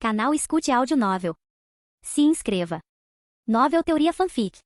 Canal Escute Áudio Novel. Se inscreva. Novel Teoria Fanfic.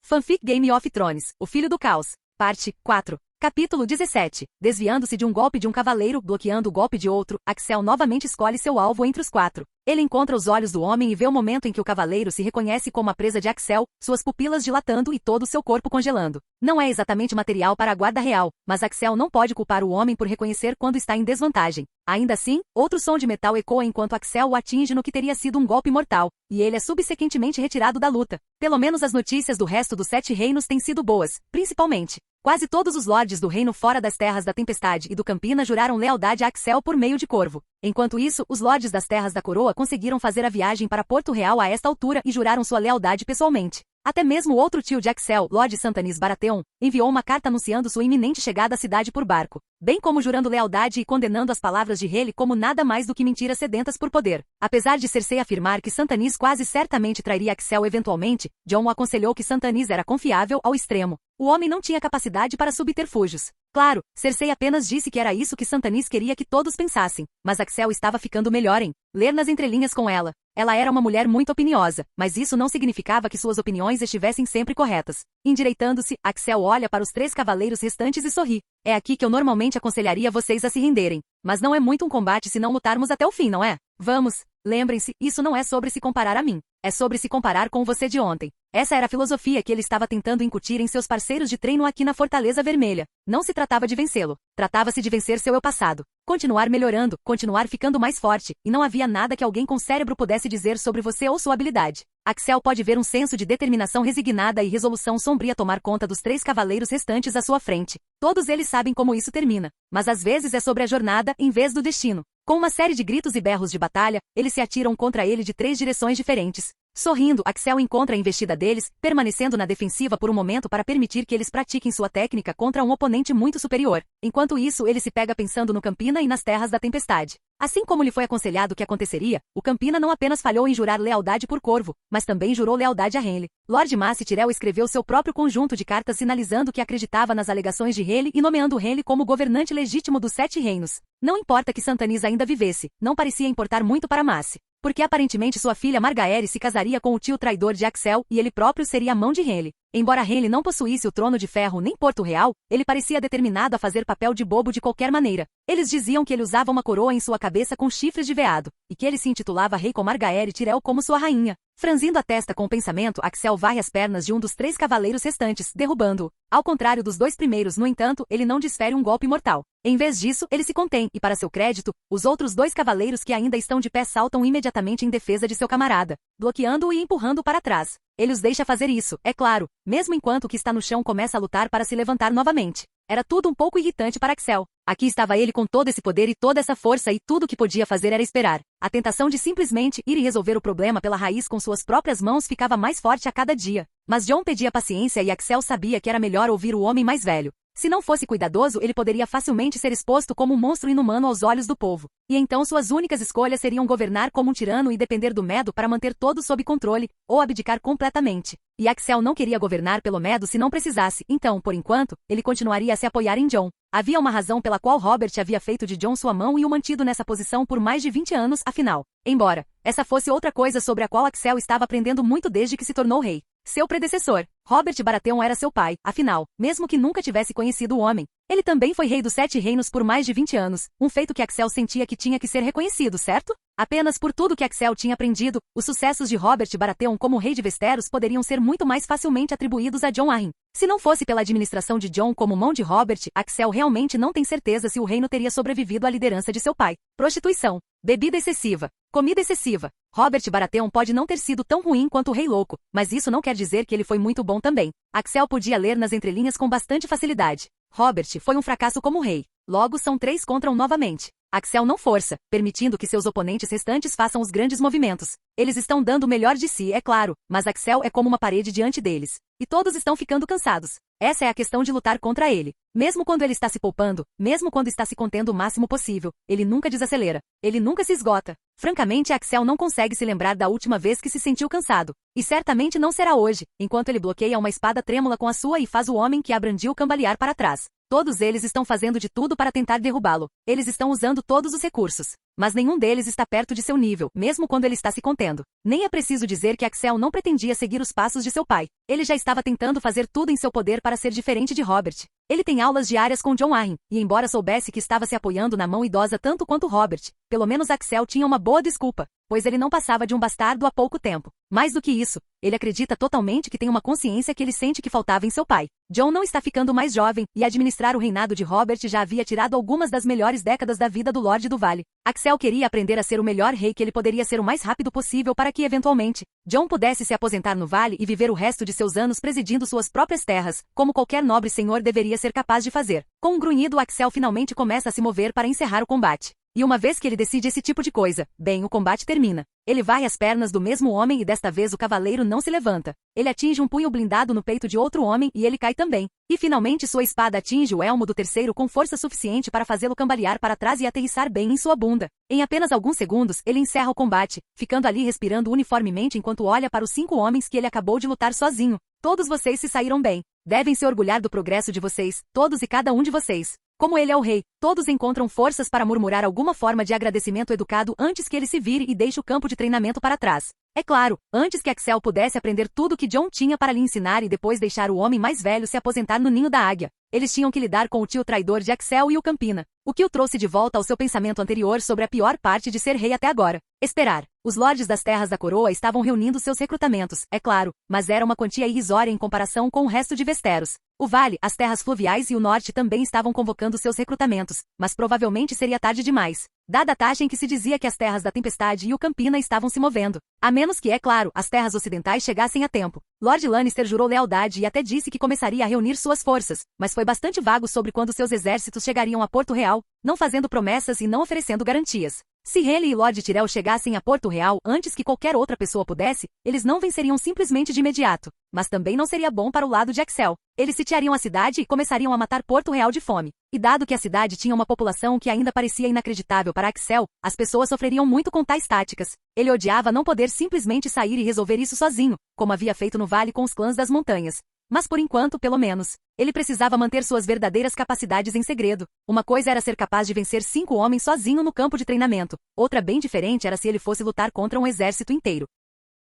Fanfic Game of Thrones, O Filho do Caos. Parte 4. Capítulo 17. Desviando-se de um golpe de um cavaleiro, bloqueando o golpe de outro, Axel novamente escolhe seu alvo entre os quatro. Ele encontra os olhos do homem e vê o momento em que o cavaleiro se reconhece como a presa de Axel, suas pupilas dilatando e todo o seu corpo congelando. Não é exatamente material para a guarda real, mas Axel não pode culpar o homem por reconhecer quando está em desvantagem. Ainda assim, outro som de metal ecoa enquanto Axel o atinge no que teria sido um golpe mortal, e ele é subsequentemente retirado da luta. Pelo menos as notícias do resto dos 7 reinos têm sido boas, principalmente. Quase todos os lordes do reino fora das Terras da Tempestade e do Campina juraram lealdade a Axel por meio de Corvo. Enquanto isso, os lordes das Terras da Coroa conseguiram fazer a viagem para Porto Real a esta altura e juraram sua lealdade pessoalmente. Até mesmo o outro tio de Axel, Lord Santanis Baratheon, enviou uma carta anunciando sua iminente chegada à cidade por barco, bem como jurando lealdade e condenando as palavras de Rhaelle como nada mais do que mentiras sedentas por poder. Apesar de Cersei afirmar que Santanis quase certamente trairia Axel eventualmente, Jon o aconselhou que Santanis era confiável ao extremo. O homem não tinha capacidade para subterfúgios. Claro, Cersei apenas disse que era isso que Santanis queria que todos pensassem, mas Axel estava ficando melhor em ler nas entrelinhas com ela. Ela era uma mulher muito opiniosa, mas isso não significava que suas opiniões estivessem sempre corretas. Endireitando-se, Axel olha para os 3 cavaleiros restantes e sorri. É aqui que eu normalmente aconselharia vocês a se renderem. Mas não é muito um combate se não lutarmos até o fim, não é? Vamos! Lembrem-se, isso não é sobre se comparar a mim. É sobre se comparar com você de ontem. Essa era a filosofia que ele estava tentando incutir em seus parceiros de treino aqui na Fortaleza Vermelha. Não se tratava de vencê-lo. Tratava-se de vencer seu eu passado. Continuar melhorando, continuar ficando mais forte, e não havia nada que alguém com cérebro pudesse dizer sobre você ou sua habilidade. Axel pode ver um senso de determinação resignada e resolução sombria tomar conta dos 3 cavaleiros restantes à sua frente. Todos eles sabem como isso termina, mas às vezes é sobre a jornada, em vez do destino. Com uma série de gritos e berros de batalha, eles se atiram contra ele de 3 direções diferentes. Sorrindo, Axel encontra a investida deles, permanecendo na defensiva por um momento para permitir que eles pratiquem sua técnica contra um oponente muito superior. Enquanto isso, ele se pega pensando no Campina e nas Terras da Tempestade. Assim como lhe foi aconselhado que aconteceria, o Campina não apenas falhou em jurar lealdade por Corvo, mas também jurou lealdade a Rhaelle. Lord Mace Tyrell escreveu seu próprio conjunto de cartas sinalizando que acreditava nas alegações de Rhaelle e nomeando Rhaelle como governante legítimo dos 7 reinos. Não importa que Santanis ainda vivesse, não parecia importar muito para Mace. Porque aparentemente sua filha Margaery se casaria com o tio traidor de Axel e ele próprio seria a mão de Rhaelle. Embora Rhaelle não possuísse o trono de ferro nem Porto Real, ele parecia determinado a fazer papel de bobo de qualquer maneira. Eles diziam que ele usava uma coroa em sua cabeça com chifres de veado, e que ele se intitulava rei com Margaery Tyrell como sua rainha. Franzindo a testa com o pensamento, Axel varre as pernas de um dos 3 cavaleiros restantes, derrubando-o. Ao contrário dos 2 primeiros, no entanto, ele não desfere um golpe mortal. Em vez disso, ele se contém, e para seu crédito, os outros 2 cavaleiros que ainda estão de pé saltam imediatamente em defesa de seu camarada, bloqueando-o e empurrando-o para trás. Ele os deixa fazer isso, é claro, mesmo enquanto o que está no chão começa a lutar para se levantar novamente. Era tudo um pouco irritante para Axel. Aqui estava ele com todo esse poder e toda essa força e tudo o que podia fazer era esperar. A tentação de simplesmente ir e resolver o problema pela raiz com suas próprias mãos ficava mais forte a cada dia. Mas Jon pedia paciência e Axel sabia que era melhor ouvir o homem mais velho. Se não fosse cuidadoso, ele poderia facilmente ser exposto como um monstro inumano aos olhos do povo. E então suas únicas escolhas seriam governar como um tirano e depender do medo para manter todos sob controle, ou abdicar completamente. E Axel não queria governar pelo medo se não precisasse, então, por enquanto, ele continuaria a se apoiar em Jon. Havia uma razão pela qual Robert havia feito de Jon sua mão e o mantido nessa posição por mais de 20 anos, afinal. Embora essa fosse outra coisa sobre a qual Axel estava aprendendo muito desde que se tornou rei. Seu predecessor, Robert Baratheon, era seu pai, afinal, mesmo que nunca tivesse conhecido o homem. Ele também foi rei dos 7 reinos por mais de 20 anos, um feito que Axel sentia que tinha que ser reconhecido, certo? Apenas por tudo que Axel tinha aprendido, os sucessos de Robert Baratheon como rei de Westeros poderiam ser muito mais facilmente atribuídos a Jon Arryn. Se não fosse pela administração de Jon como mão de Robert, Axel realmente não tem certeza se o reino teria sobrevivido à liderança de seu pai. Prostituição, bebida excessiva, comida excessiva. Robert Baratheon pode não ter sido tão ruim quanto o Rei Louco, mas isso não quer dizer que ele foi muito bom também. Axel podia ler nas entrelinhas com bastante facilidade. Robert foi um fracasso como rei. Logo são 3 contra 1 novamente. Axel não força, permitindo que seus oponentes restantes façam os grandes movimentos. Eles estão dando o melhor de si, é claro, mas Axel é como uma parede diante deles. E todos estão ficando cansados. Essa é a questão de lutar contra ele. Mesmo quando ele está se poupando, mesmo quando está se contendo o máximo possível, ele nunca desacelera. Ele nunca se esgota. Francamente, Axel não consegue se lembrar da última vez que se sentiu cansado. E certamente não será hoje, enquanto ele bloqueia uma espada trêmula com a sua e faz o homem que a brandiu cambalear para trás. Todos eles estão fazendo de tudo para tentar derrubá-lo. Eles estão usando todos os recursos. mas nenhum deles está perto de seu nível, mesmo quando ele está se contendo. Nem é preciso dizer que Axel não pretendia seguir os passos de seu pai. Ele já estava tentando fazer tudo em seu poder para ser diferente de Robert. Ele tem aulas diárias com John Arryn, e embora soubesse que estava se apoiando na mão idosa tanto quanto Robert, pelo menos Axel tinha uma boa desculpa, pois ele não passava de um bastardo há pouco tempo. Mais do que isso, ele acredita totalmente que tem uma consciência que ele sente que faltava em seu pai. John não está ficando mais jovem, e administrar o reinado de Robert já havia tirado algumas das melhores décadas da vida do Lorde do Vale. Axel queria aprender a ser o melhor rei que ele poderia ser o mais rápido possível para que, eventualmente, John pudesse se aposentar no Vale e viver o resto de seus anos presidindo suas próprias terras, como qualquer nobre senhor deveria ser capaz de fazer. Com um grunhido, Axel finalmente começa a se mover para encerrar o combate. E uma vez que ele decide esse tipo de coisa, bem, o combate termina. Ele vai às pernas do mesmo homem e desta vez o cavaleiro não se levanta. Ele atinge um punho blindado no peito de outro homem e ele cai também. E finalmente sua espada atinge o elmo do terceiro com força suficiente para fazê-lo cambalear para trás e aterrissar bem em sua bunda. Em apenas alguns segundos, ele encerra o combate, ficando ali respirando uniformemente enquanto olha para os 5 homens que ele acabou de lutar sozinho. Todos vocês se saíram bem. Devem se orgulhar do progresso de vocês, todos e cada um de vocês. Como ele é o rei, todos encontram forças para murmurar alguma forma de agradecimento educado antes que ele se vire e deixe o campo de treinamento para trás. É claro, antes que Axel pudesse aprender tudo que John tinha para lhe ensinar e depois deixar o homem mais velho se aposentar no ninho da águia. Eles tinham que lidar com o tio traidor de Axel e o Campina, o que o trouxe de volta ao seu pensamento anterior sobre a pior parte de ser rei até agora. Esperar. Os lordes das terras da coroa estavam reunindo seus recrutamentos, é claro, mas era uma quantia irrisória em comparação com o resto de Westeros. O Vale, as terras fluviais e o norte também estavam convocando seus recrutamentos, mas provavelmente seria tarde demais, dada a taxa em que se dizia que as terras da Tempestade e o Campina estavam se movendo. A menos que, é claro, as terras ocidentais chegassem a tempo. Lord Lannister jurou lealdade e até disse que começaria a reunir suas forças, mas foi bastante vago sobre quando seus exércitos chegariam a Porto Real, não fazendo promessas e não oferecendo garantias. Se Renly e Lord Tyrell chegassem a Porto Real antes que qualquer outra pessoa pudesse, eles não venceriam simplesmente de imediato. Mas também não seria bom para o lado de Axel. Eles sitiariam a cidade e começariam a matar Porto Real de fome. E dado que a cidade tinha uma população que ainda parecia inacreditável para Axel, as pessoas sofreriam muito com tais táticas. Ele odiava não poder simplesmente sair e resolver isso sozinho, como havia feito no Vale com os clãs das montanhas. Mas por enquanto, pelo menos, ele precisava manter suas verdadeiras capacidades em segredo. Uma coisa era ser capaz de vencer 5 homens sozinho no campo de treinamento. Outra bem diferente era se ele fosse lutar contra um exército inteiro.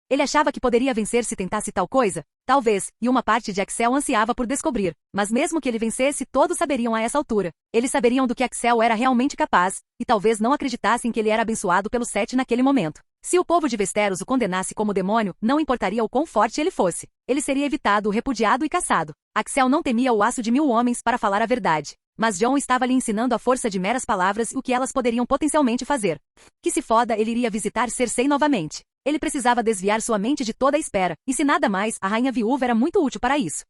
Ele achava que poderia vencer se tentasse tal coisa? Talvez, e uma parte de Axel ansiava por descobrir. Mas mesmo que ele vencesse, todos saberiam a essa altura. Eles saberiam do que Axel era realmente capaz, e talvez não acreditassem que ele era abençoado pelo Sete naquele momento. Se o povo de Westeros o condenasse como demônio, não importaria o quão forte ele fosse. Ele seria evitado, repudiado e caçado. Axel não temia o aço de 1000 homens para falar a verdade. Mas Jon estava lhe ensinando a força de meras palavras e o que elas poderiam potencialmente fazer. Que se foda, ele iria visitar Cersei novamente. Ele precisava desviar sua mente de toda a espera, e se nada mais, a rainha viúva era muito útil para isso.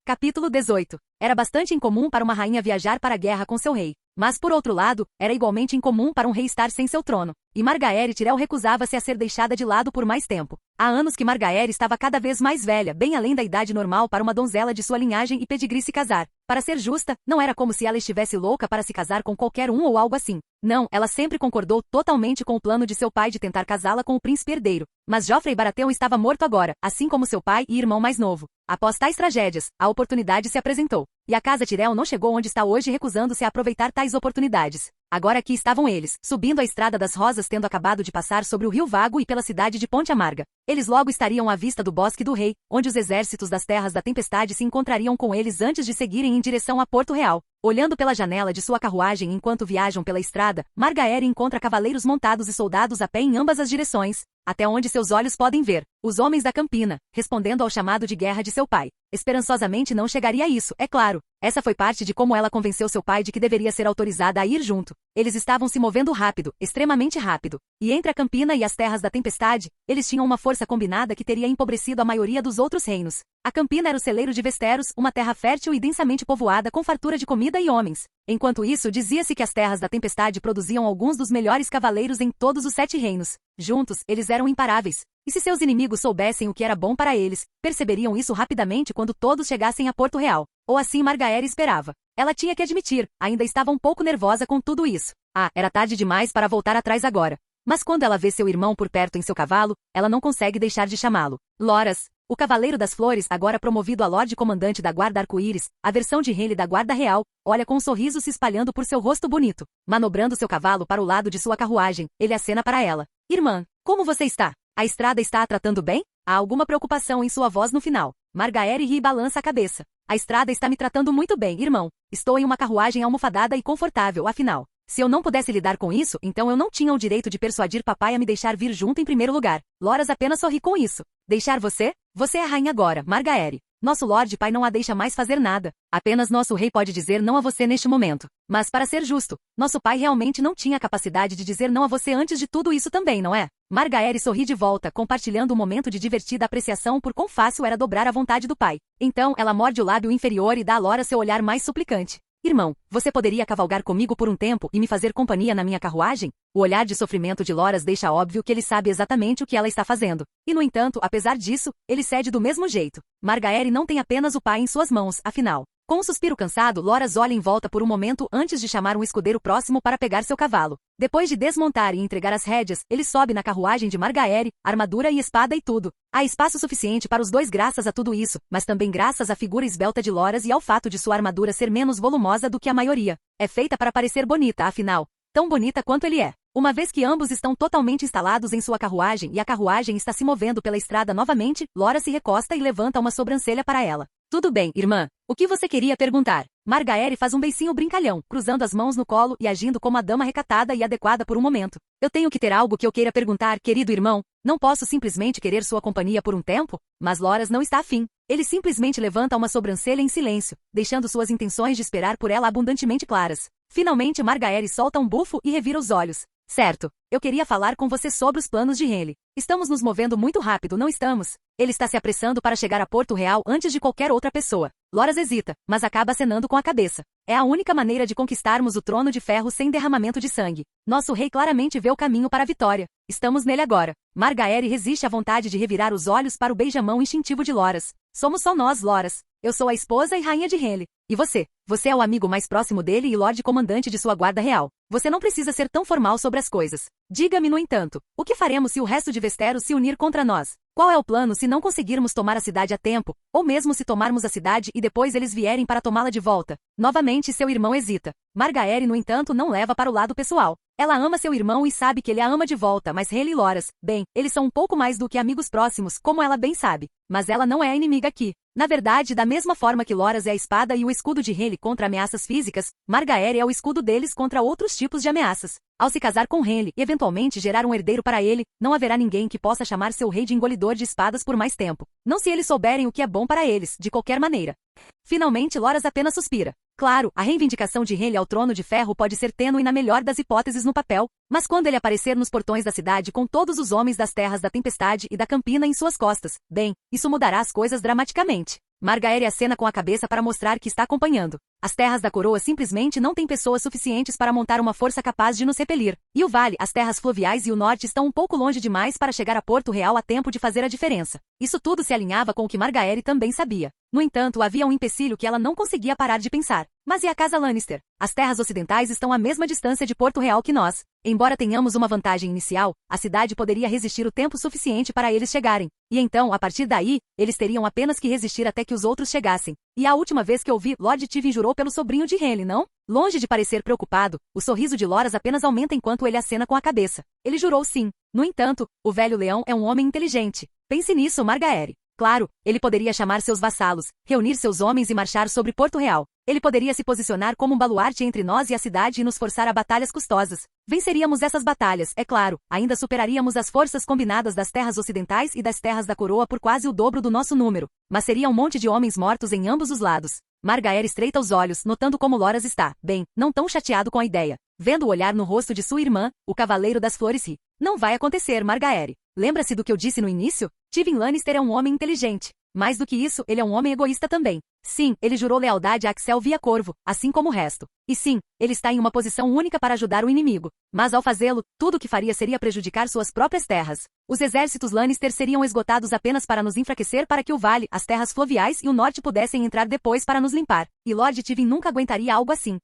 Capítulo 18. Era bastante incomum para uma rainha viajar para a guerra com seu rei. Mas, por outro lado, era igualmente incomum para um rei estar sem seu trono. E Margaery Tyrell recusava-se a ser deixada de lado por mais tempo. Há anos que Margaery estava cada vez mais velha, bem além da idade normal para uma donzela de sua linhagem e pedigree se casar. Para ser justa, não era como se ela estivesse louca para se casar com qualquer um ou algo assim. Não, ela sempre concordou totalmente com o plano de seu pai de tentar casá-la com o príncipe herdeiro. Mas Joffrey Baratheon estava morto agora, assim como seu pai e irmão mais novo. Após tais tragédias, a oportunidade se apresentou. E a casa Tyrell não chegou onde está hoje recusando-se a aproveitar tais oportunidades. Agora aqui estavam eles, subindo a Estrada das Rosas tendo acabado de passar sobre o Rio Vago e pela cidade de Ponte Amarga. Eles logo estariam à vista do Bosque do Rei, onde os exércitos das Terras da Tempestade se encontrariam com eles antes de seguirem em direção a Porto Real. Olhando pela janela de sua carruagem enquanto viajam pela estrada, Margaery encontra cavaleiros montados e soldados a pé em ambas as direções, até onde seus olhos podem ver, os homens da Campina, respondendo ao chamado de guerra de seu pai. Esperançosamente não chegaria a isso, é claro. Essa foi parte de como ela convenceu seu pai de que deveria ser autorizada a ir junto. Eles estavam se movendo rápido, extremamente rápido. E entre a Campina e as Terras da Tempestade, eles tinham uma força combinada que teria empobrecido a maioria dos outros reinos. A Campina era o celeiro de Westeros, uma terra fértil e densamente povoada com fartura de comida e homens. Enquanto isso, dizia-se que as Terras da Tempestade produziam alguns dos melhores cavaleiros em todos os 7 reinos. Juntos, eles eram imparáveis. E se seus inimigos soubessem o que era bom para eles, perceberiam isso rapidamente quando todos chegassem a Porto Real. Ou assim Margaery esperava. Ela tinha que admitir, ainda estava um pouco nervosa com tudo isso. Era tarde demais para voltar atrás agora. Mas quando ela vê seu irmão por perto em seu cavalo, ela não consegue deixar de chamá-lo. Loras. O Cavaleiro das Flores, agora promovido a Lorde Comandante da Guarda Arco-Íris, a versão de Henley da Guarda Real, olha com um sorriso se espalhando por seu rosto bonito. Manobrando seu cavalo para o lado de sua carruagem, ele acena para ela. Irmã, como você está? A estrada está a tratando bem? Há alguma preocupação em sua voz no final. Margaery ri e balança a cabeça. A estrada está me tratando muito bem, irmão. Estou em uma carruagem almofadada e confortável, afinal. Se eu não pudesse lidar com isso, então eu não tinha o direito de persuadir papai a me deixar vir junto em primeiro lugar. Loras apenas sorri com isso. Deixar você? Você é a rainha agora, Margaery. Nosso Lorde Pai não a deixa mais fazer nada. Apenas nosso rei pode dizer não a você neste momento. Mas para ser justo, nosso pai realmente não tinha a capacidade de dizer não a você antes de tudo isso também, não é? Margaery sorri de volta, compartilhando um momento de divertida apreciação por quão fácil era dobrar a vontade do pai. Então ela morde o lábio inferior e dá a Lora seu olhar mais suplicante. Irmão, você poderia cavalgar comigo por um tempo e me fazer companhia na minha carruagem? O olhar de sofrimento de Loras deixa óbvio que ele sabe exatamente o que ela está fazendo. E no entanto, apesar disso, ele cede do mesmo jeito. Margaery não tem apenas o pai em suas mãos, afinal. Com um suspiro cansado, Loras olha em volta por um momento antes de chamar um escudeiro próximo para pegar seu cavalo. Depois de desmontar e entregar as rédeas, ele sobe na carruagem de Margaery, armadura e espada e tudo. Há espaço suficiente para os dois graças a tudo isso, mas também graças à figura esbelta de Loras e ao fato de sua armadura ser menos volumosa do que a maioria. É feita para parecer bonita, afinal. Tão bonita quanto ele é. Uma vez que ambos estão totalmente instalados em sua carruagem e a carruagem está se movendo pela estrada novamente, Loras se recosta e levanta uma sobrancelha para ela. Tudo bem, irmã. O que você queria perguntar? Margaery faz um beicinho brincalhão, cruzando as mãos no colo e agindo como a dama recatada e adequada por um momento. Eu tenho que ter algo que eu queira perguntar, querido irmão. Não posso simplesmente querer sua companhia por um tempo? Mas Loras não está afim. Ele simplesmente levanta uma sobrancelha em silêncio, deixando suas intenções de esperar por ela abundantemente claras. Finalmente Margaery solta um bufo e revira os olhos. Certo. Eu queria falar com você sobre os planos de Henley. Estamos nos movendo muito rápido, não estamos? Ele está se apressando para chegar a Porto Real antes de qualquer outra pessoa. Loras hesita, mas acaba acenando com a cabeça. É a única maneira de conquistarmos o trono de ferro sem derramamento de sangue. Nosso rei claramente vê o caminho para a vitória. Estamos nele agora. Margaery resiste à vontade de revirar os olhos para o beijamão instintivo de Loras. Somos só nós, Loras. Eu sou a esposa e rainha de Henley. E você? Você é o amigo mais próximo dele e Lorde Comandante de sua guarda real. Você não precisa ser tão formal sobre as coisas. Diga-me, no entanto, o que faremos se o resto de Westeros se unir contra nós? Qual é o plano se não conseguirmos tomar a cidade a tempo, ou mesmo se tomarmos a cidade e depois eles vierem para tomá-la de volta? Novamente seu irmão hesita. Margaery, no entanto, não leva para o lado pessoal. Ela ama seu irmão e sabe que ele a ama de volta, mas Henley e Loras, bem, eles são um pouco mais do que amigos próximos, como ela bem sabe. Mas ela não é a inimiga aqui. Na verdade, da mesma forma que Loras é a espada e o escudo de Henley contra ameaças físicas, Margaery é o escudo deles contra outros tipos de ameaças. Ao se casar com Henley e eventualmente gerar um herdeiro para ele, não haverá ninguém que possa chamar seu rei de engolidor de espadas por mais tempo. Não se eles souberem o que é bom para eles, de qualquer maneira. Finalmente Loras apenas suspira. Claro, a reivindicação de Henley ao trono de ferro pode ser tênue na melhor das hipóteses no papel, mas quando ele aparecer nos portões da cidade com todos os homens das terras da tempestade e da campina em suas costas, bem, isso mudará as coisas dramaticamente. Margaery acena com a cabeça para mostrar que está acompanhando. As terras da coroa simplesmente não têm pessoas suficientes para montar uma força capaz de nos repelir. E o vale, as terras fluviais e o norte estão um pouco longe demais para chegar a Porto Real a tempo de fazer a diferença. Isso tudo se alinhava com o que Margaery também sabia. No entanto, havia um empecilho que ela não conseguia parar de pensar. Mas e a casa Lannister? As terras ocidentais estão à mesma distância de Porto Real que nós. Embora tenhamos uma vantagem inicial, a cidade poderia resistir o tempo suficiente para eles chegarem. E então, a partir daí, eles teriam apenas que resistir até que os outros chegassem. E a última vez que ouvi, Lord Tywin jurou pelo sobrinho de Henley, não? Longe de parecer preocupado, o sorriso de Loras apenas aumenta enquanto ele acena com a cabeça. Ele jurou sim. No entanto, o velho leão é um homem inteligente. Pense nisso, Margaery. Claro, ele poderia chamar seus vassalos, reunir seus homens e marchar sobre Porto Real. Ele poderia se posicionar como um baluarte entre nós e a cidade e nos forçar a batalhas custosas. Venceríamos essas batalhas, é claro, ainda superaríamos as forças combinadas das terras ocidentais e das terras da coroa por quase o dobro do nosso número. Mas seria um monte de homens mortos em ambos os lados. Margaery estreita os olhos, notando como Loras está, bem, não tão chateado com a ideia. Vendo o olhar no rosto de sua irmã, o Cavaleiro das Flores ri. Não vai acontecer, Margaery. Lembra-se do que eu disse no início? Tywin Lannister é um homem inteligente. Mais do que isso, ele é um homem egoísta também. Sim, ele jurou lealdade a Axel via Corvo, assim como o resto. E sim, ele está em uma posição única para ajudar o inimigo. Mas ao fazê-lo, tudo o que faria seria prejudicar suas próprias terras. Os exércitos Lannister seriam esgotados apenas para nos enfraquecer para que o vale, as terras fluviais e o norte pudessem entrar depois para nos limpar. E Lord Tywin nunca aguentaria algo assim.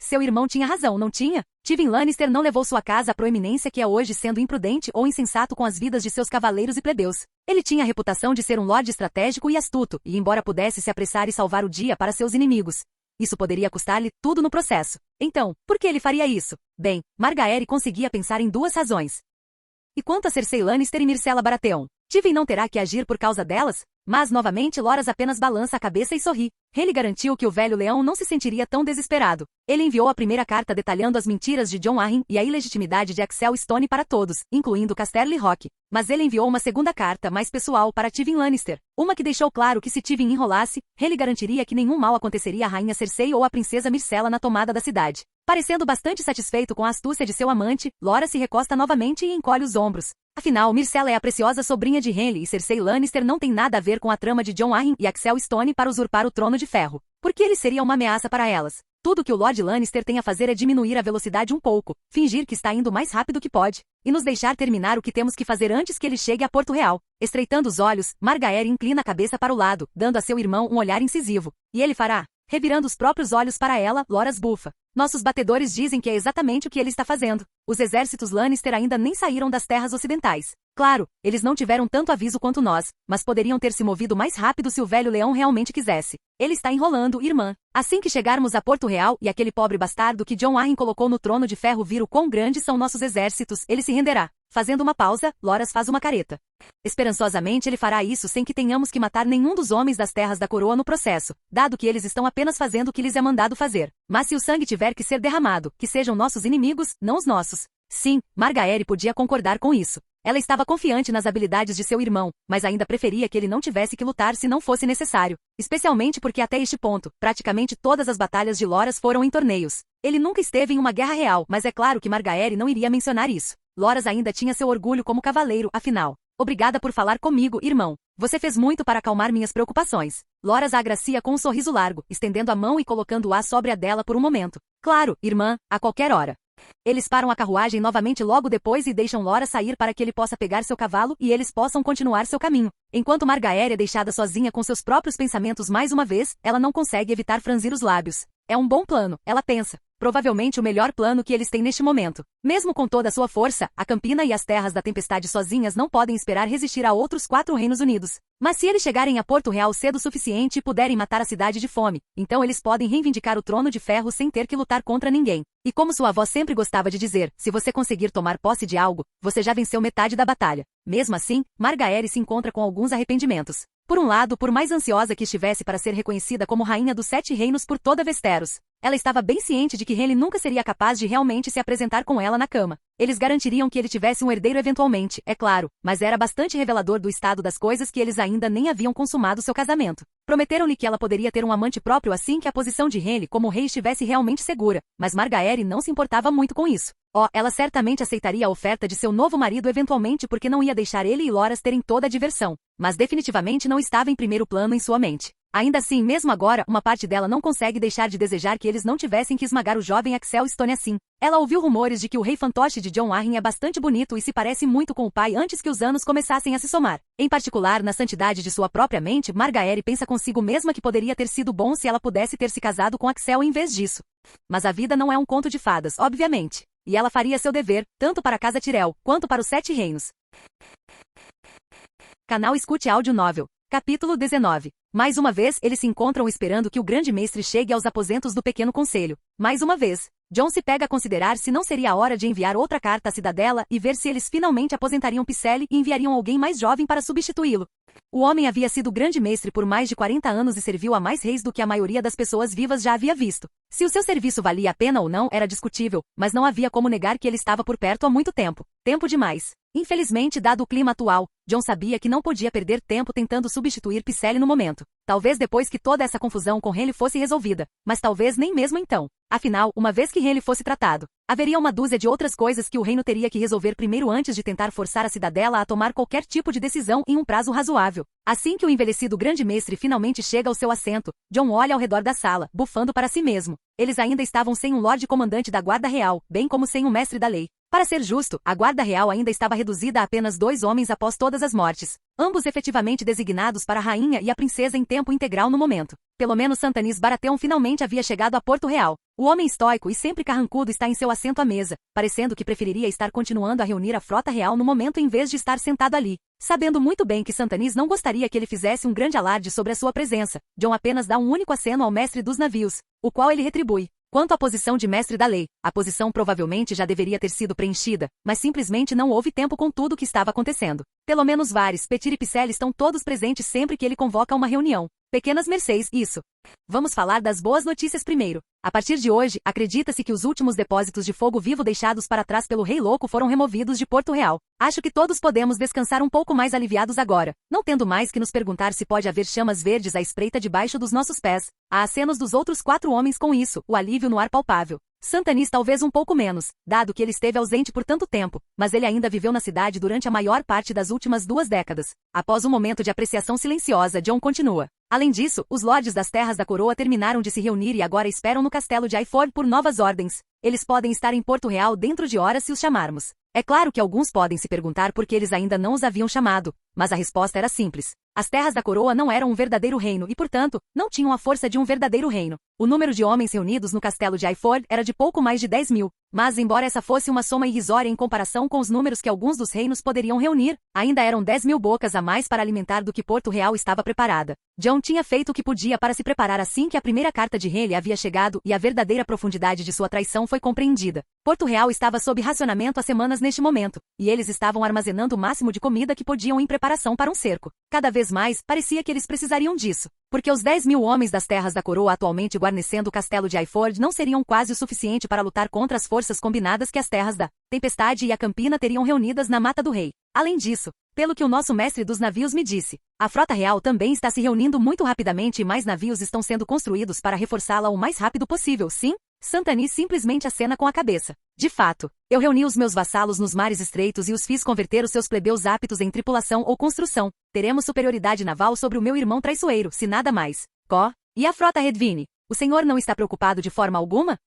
Seu irmão tinha razão, não tinha? Tywin Lannister não levou sua casa à proeminência que é hoje sendo imprudente ou insensato com as vidas de seus cavaleiros e plebeus. Ele tinha a reputação de ser um lorde estratégico e astuto, e embora pudesse se apressar e salvar o dia para seus inimigos, isso poderia custar-lhe tudo no processo. Então, por que ele faria isso? Bem, Margaery conseguia pensar em duas razões. E quanto a Cersei Lannister e Myrcella Baratheon? Tywin não terá que agir por causa delas? Mas, novamente, Loras apenas balança a cabeça e sorri. Rhaelle garantiu que o velho leão não se sentiria tão desesperado. Ele enviou a primeira carta detalhando as mentiras de Jon Arryn e a ilegitimidade de Axel Stone para todos, incluindo Casterly Rock. Mas ele enviou uma segunda carta, mais pessoal, para Tywin Lannister. Uma que deixou claro que se Tywin enrolasse, Rhaelle garantiria que nenhum mal aconteceria à rainha Cersei ou à princesa Myrcella na tomada da cidade. Parecendo bastante satisfeito com a astúcia de seu amante, Loras se recosta novamente e encolhe os ombros. Afinal, Myrcella é a preciosa sobrinha de Rhaelle e Cersei Lannister não tem nada a ver com a trama de Jon Arryn e Axel Stone para usurpar o trono de ferro. Porque ele seria uma ameaça para elas. Tudo que o Lord Lannister tem a fazer é diminuir a velocidade um pouco, fingir que está indo mais rápido que pode, e nos deixar terminar o que temos que fazer antes que ele chegue a Porto Real. Estreitando os olhos, Margaery inclina a cabeça para o lado, dando a seu irmão um olhar incisivo. E ele fará? Revirando os próprios olhos para ela, Loras bufa. Nossos batedores dizem que é exatamente o que ele está fazendo. Os exércitos Lannister ainda nem saíram das terras ocidentais. Claro, eles não tiveram tanto aviso quanto nós, mas poderiam ter se movido mais rápido se o velho leão realmente quisesse. Ele está enrolando, irmã. Assim que chegarmos a Porto Real e aquele pobre bastardo que Jon Arryn colocou no trono de ferro vir o quão grandes são nossos exércitos, ele se renderá. Fazendo uma pausa, Loras faz uma careta. Esperançosamente ele fará isso sem que tenhamos que matar nenhum dos homens das terras da coroa no processo, dado que eles estão apenas fazendo o que lhes é mandado fazer. Mas se o sangue tiver que ser derramado, que sejam nossos inimigos, não os nossos. Sim, Margaery podia concordar com isso. Ela estava confiante nas habilidades de seu irmão, mas ainda preferia que ele não tivesse que lutar se não fosse necessário. Especialmente porque até este ponto, praticamente todas as batalhas de Loras foram em torneios. Ele nunca esteve em uma guerra real, mas é claro que Margaery não iria mencionar isso. Loras ainda tinha seu orgulho como cavaleiro, afinal. Obrigada por falar comigo, irmão. Você fez muito para acalmar minhas preocupações. Loras a agracia com um sorriso largo, estendendo a mão e colocando-a sobre a dela por um momento. Claro, irmã, a qualquer hora. Eles param a carruagem novamente logo depois e deixam Loras sair para que ele possa pegar seu cavalo e eles possam continuar seu caminho. Enquanto Margaery é deixada sozinha com seus próprios pensamentos mais uma vez, ela não consegue evitar franzir os lábios. É um bom plano, ela pensa. Provavelmente o melhor plano que eles têm neste momento. Mesmo com toda a sua força, a Campina e as Terras da Tempestade sozinhas não podem esperar resistir a outros 4 reinos unidos. Mas se eles chegarem a Porto Real cedo o suficiente e puderem matar a cidade de fome, então eles podem reivindicar o trono de ferro sem ter que lutar contra ninguém. E como sua avó sempre gostava de dizer, se você conseguir tomar posse de algo, você já venceu metade da batalha. Mesmo assim, Margaery se encontra com alguns arrependimentos. Por um lado, por mais ansiosa que estivesse para ser reconhecida como rainha dos 7 reinos por toda Westeros, ela estava bem ciente de que Rhaelle nunca seria capaz de realmente se apresentar com ela na cama. Eles garantiriam que ele tivesse um herdeiro eventualmente, é claro, mas era bastante revelador do estado das coisas que eles ainda nem haviam consumado seu casamento. Prometeram-lhe que ela poderia ter um amante próprio assim que a posição de Rhaelle como rei estivesse realmente segura, mas Margaery não se importava muito com isso. Ela certamente aceitaria a oferta de seu novo marido eventualmente porque não ia deixar ele e Loras terem toda a diversão, mas definitivamente não estava em primeiro plano em sua mente. Ainda assim, mesmo agora, uma parte dela não consegue deixar de desejar que eles não tivessem que esmagar o jovem Axel Stone assim. Ela ouviu rumores de que o rei fantoche de Jon Arryn é bastante bonito e se parece muito com o pai antes que os anos começassem a se somar. Em particular, na santidade de sua própria mente, Margaery pensa consigo mesma que poderia ter sido bom se ela pudesse ter se casado com Axel em vez disso. Mas a vida não é um conto de fadas, obviamente. E ela faria seu dever, tanto para a Casa Tyrell, quanto para os 7 reinos. Canal Escute Áudio Novel. Capítulo 19. Mais uma vez, eles se encontram esperando que o grande mestre chegue aos aposentos do pequeno conselho. Mais uma vez, Jon se pega a considerar se não seria a hora de enviar outra carta à cidadela e ver se eles finalmente aposentariam Pycelle e enviariam alguém mais jovem para substituí-lo. O homem havia sido grande mestre por mais de 40 anos e serviu a mais reis do que a maioria das pessoas vivas já havia visto. Se o seu serviço valia a pena ou não era discutível, mas não havia como negar que ele estava por perto há muito tempo. Tempo demais. Infelizmente, dado o clima atual, Jon sabia que não podia perder tempo tentando substituir Pycelle no momento. Talvez depois que toda essa confusão com Rhaelle fosse resolvida, mas talvez nem mesmo então. Afinal, uma vez que Rhaelle fosse tratado, haveria uma dúzia de outras coisas que o reino teria que resolver primeiro antes de tentar forçar a cidadela a tomar qualquer tipo de decisão em um prazo razoável. Assim que o envelhecido grande mestre finalmente chega ao seu assento, Jon olha ao redor da sala, bufando para si mesmo. Eles ainda estavam sem um lorde comandante da guarda real, bem como sem um mestre da lei. Para ser justo, a guarda real ainda estava reduzida a apenas 2 homens após todas as mortes, ambos efetivamente designados para a rainha e a princesa em tempo integral no momento. Pelo menos Santanis Baratheon finalmente havia chegado a Porto Real. O homem estoico e sempre carrancudo está em seu assento à mesa, parecendo que preferiria estar continuando a reunir a frota real no momento em vez de estar sentado ali. Sabendo muito bem que Santanis não gostaria que ele fizesse um grande alarde sobre a sua presença, Jon apenas dá um único aceno ao mestre dos navios, o qual ele retribui. Quanto à posição de mestre da lei, a posição provavelmente já deveria ter sido preenchida, mas simplesmente não houve tempo com tudo o que estava acontecendo. Pelo menos Varys, Petyr e Pycelle estão todos presentes sempre que ele convoca uma reunião. Pequenas mercês, isso. Vamos falar das boas notícias primeiro. A partir de hoje, acredita-se que os últimos depósitos de fogo vivo deixados para trás pelo Rei Louco foram removidos de Porto Real. Acho que todos podemos descansar um pouco mais aliviados agora, não tendo mais que nos perguntar se pode haver chamas verdes à espreita debaixo dos nossos pés. Há acenos dos outros 4 homens com isso, o alívio no ar palpável. Santanis talvez um pouco menos, dado que ele esteve ausente por tanto tempo, mas ele ainda viveu na cidade durante a maior parte das últimas 2 décadas. Após um momento de apreciação silenciosa, Jon continua. Além disso, os lordes das Terras da Coroa terminaram de se reunir e agora esperam no castelo de Highford por novas ordens. Eles podem estar em Porto Real dentro de horas se os chamarmos. É claro que alguns podem se perguntar por que eles ainda não os haviam chamado, mas a resposta era simples. As Terras da Coroa não eram um verdadeiro reino e, portanto, não tinham a força de um verdadeiro reino. O número de homens reunidos no castelo de Highford era de pouco mais de 10.000, mas embora essa fosse uma soma irrisória em comparação com os números que alguns dos reinos poderiam reunir, ainda eram 10.000 bocas a mais para alimentar do que Porto Real estava preparada. Jon tinha feito o que podia para se preparar assim que a primeira carta de rei lhe havia chegado e a verdadeira profundidade de sua traição foi compreendida. Porto Real estava sob racionamento há semanas neste momento, e eles estavam armazenando o máximo de comida que podiam em preparação para um cerco. Cada vez mais, parecia que eles precisariam disso, porque os 10.000 homens das Terras da Coroa atualmente guarnecendo o castelo de Highford não seriam quase o suficiente para lutar contra as forças combinadas que as Terras da Tempestade e a Campina teriam reunidas na Mata do Rei. Além disso, pelo que o nosso mestre dos navios me disse, a frota real também está se reunindo muito rapidamente e mais navios estão sendo construídos para reforçá-la o mais rápido possível, sim? Santanis simplesmente acena com a cabeça. De fato, eu reuni os meus vassalos nos mares estreitos e os fiz converter os seus plebeus aptos em tripulação ou construção. Teremos superioridade naval sobre o meu irmão traiçoeiro, se nada mais. E a frota Redvine? O senhor não está preocupado de forma alguma?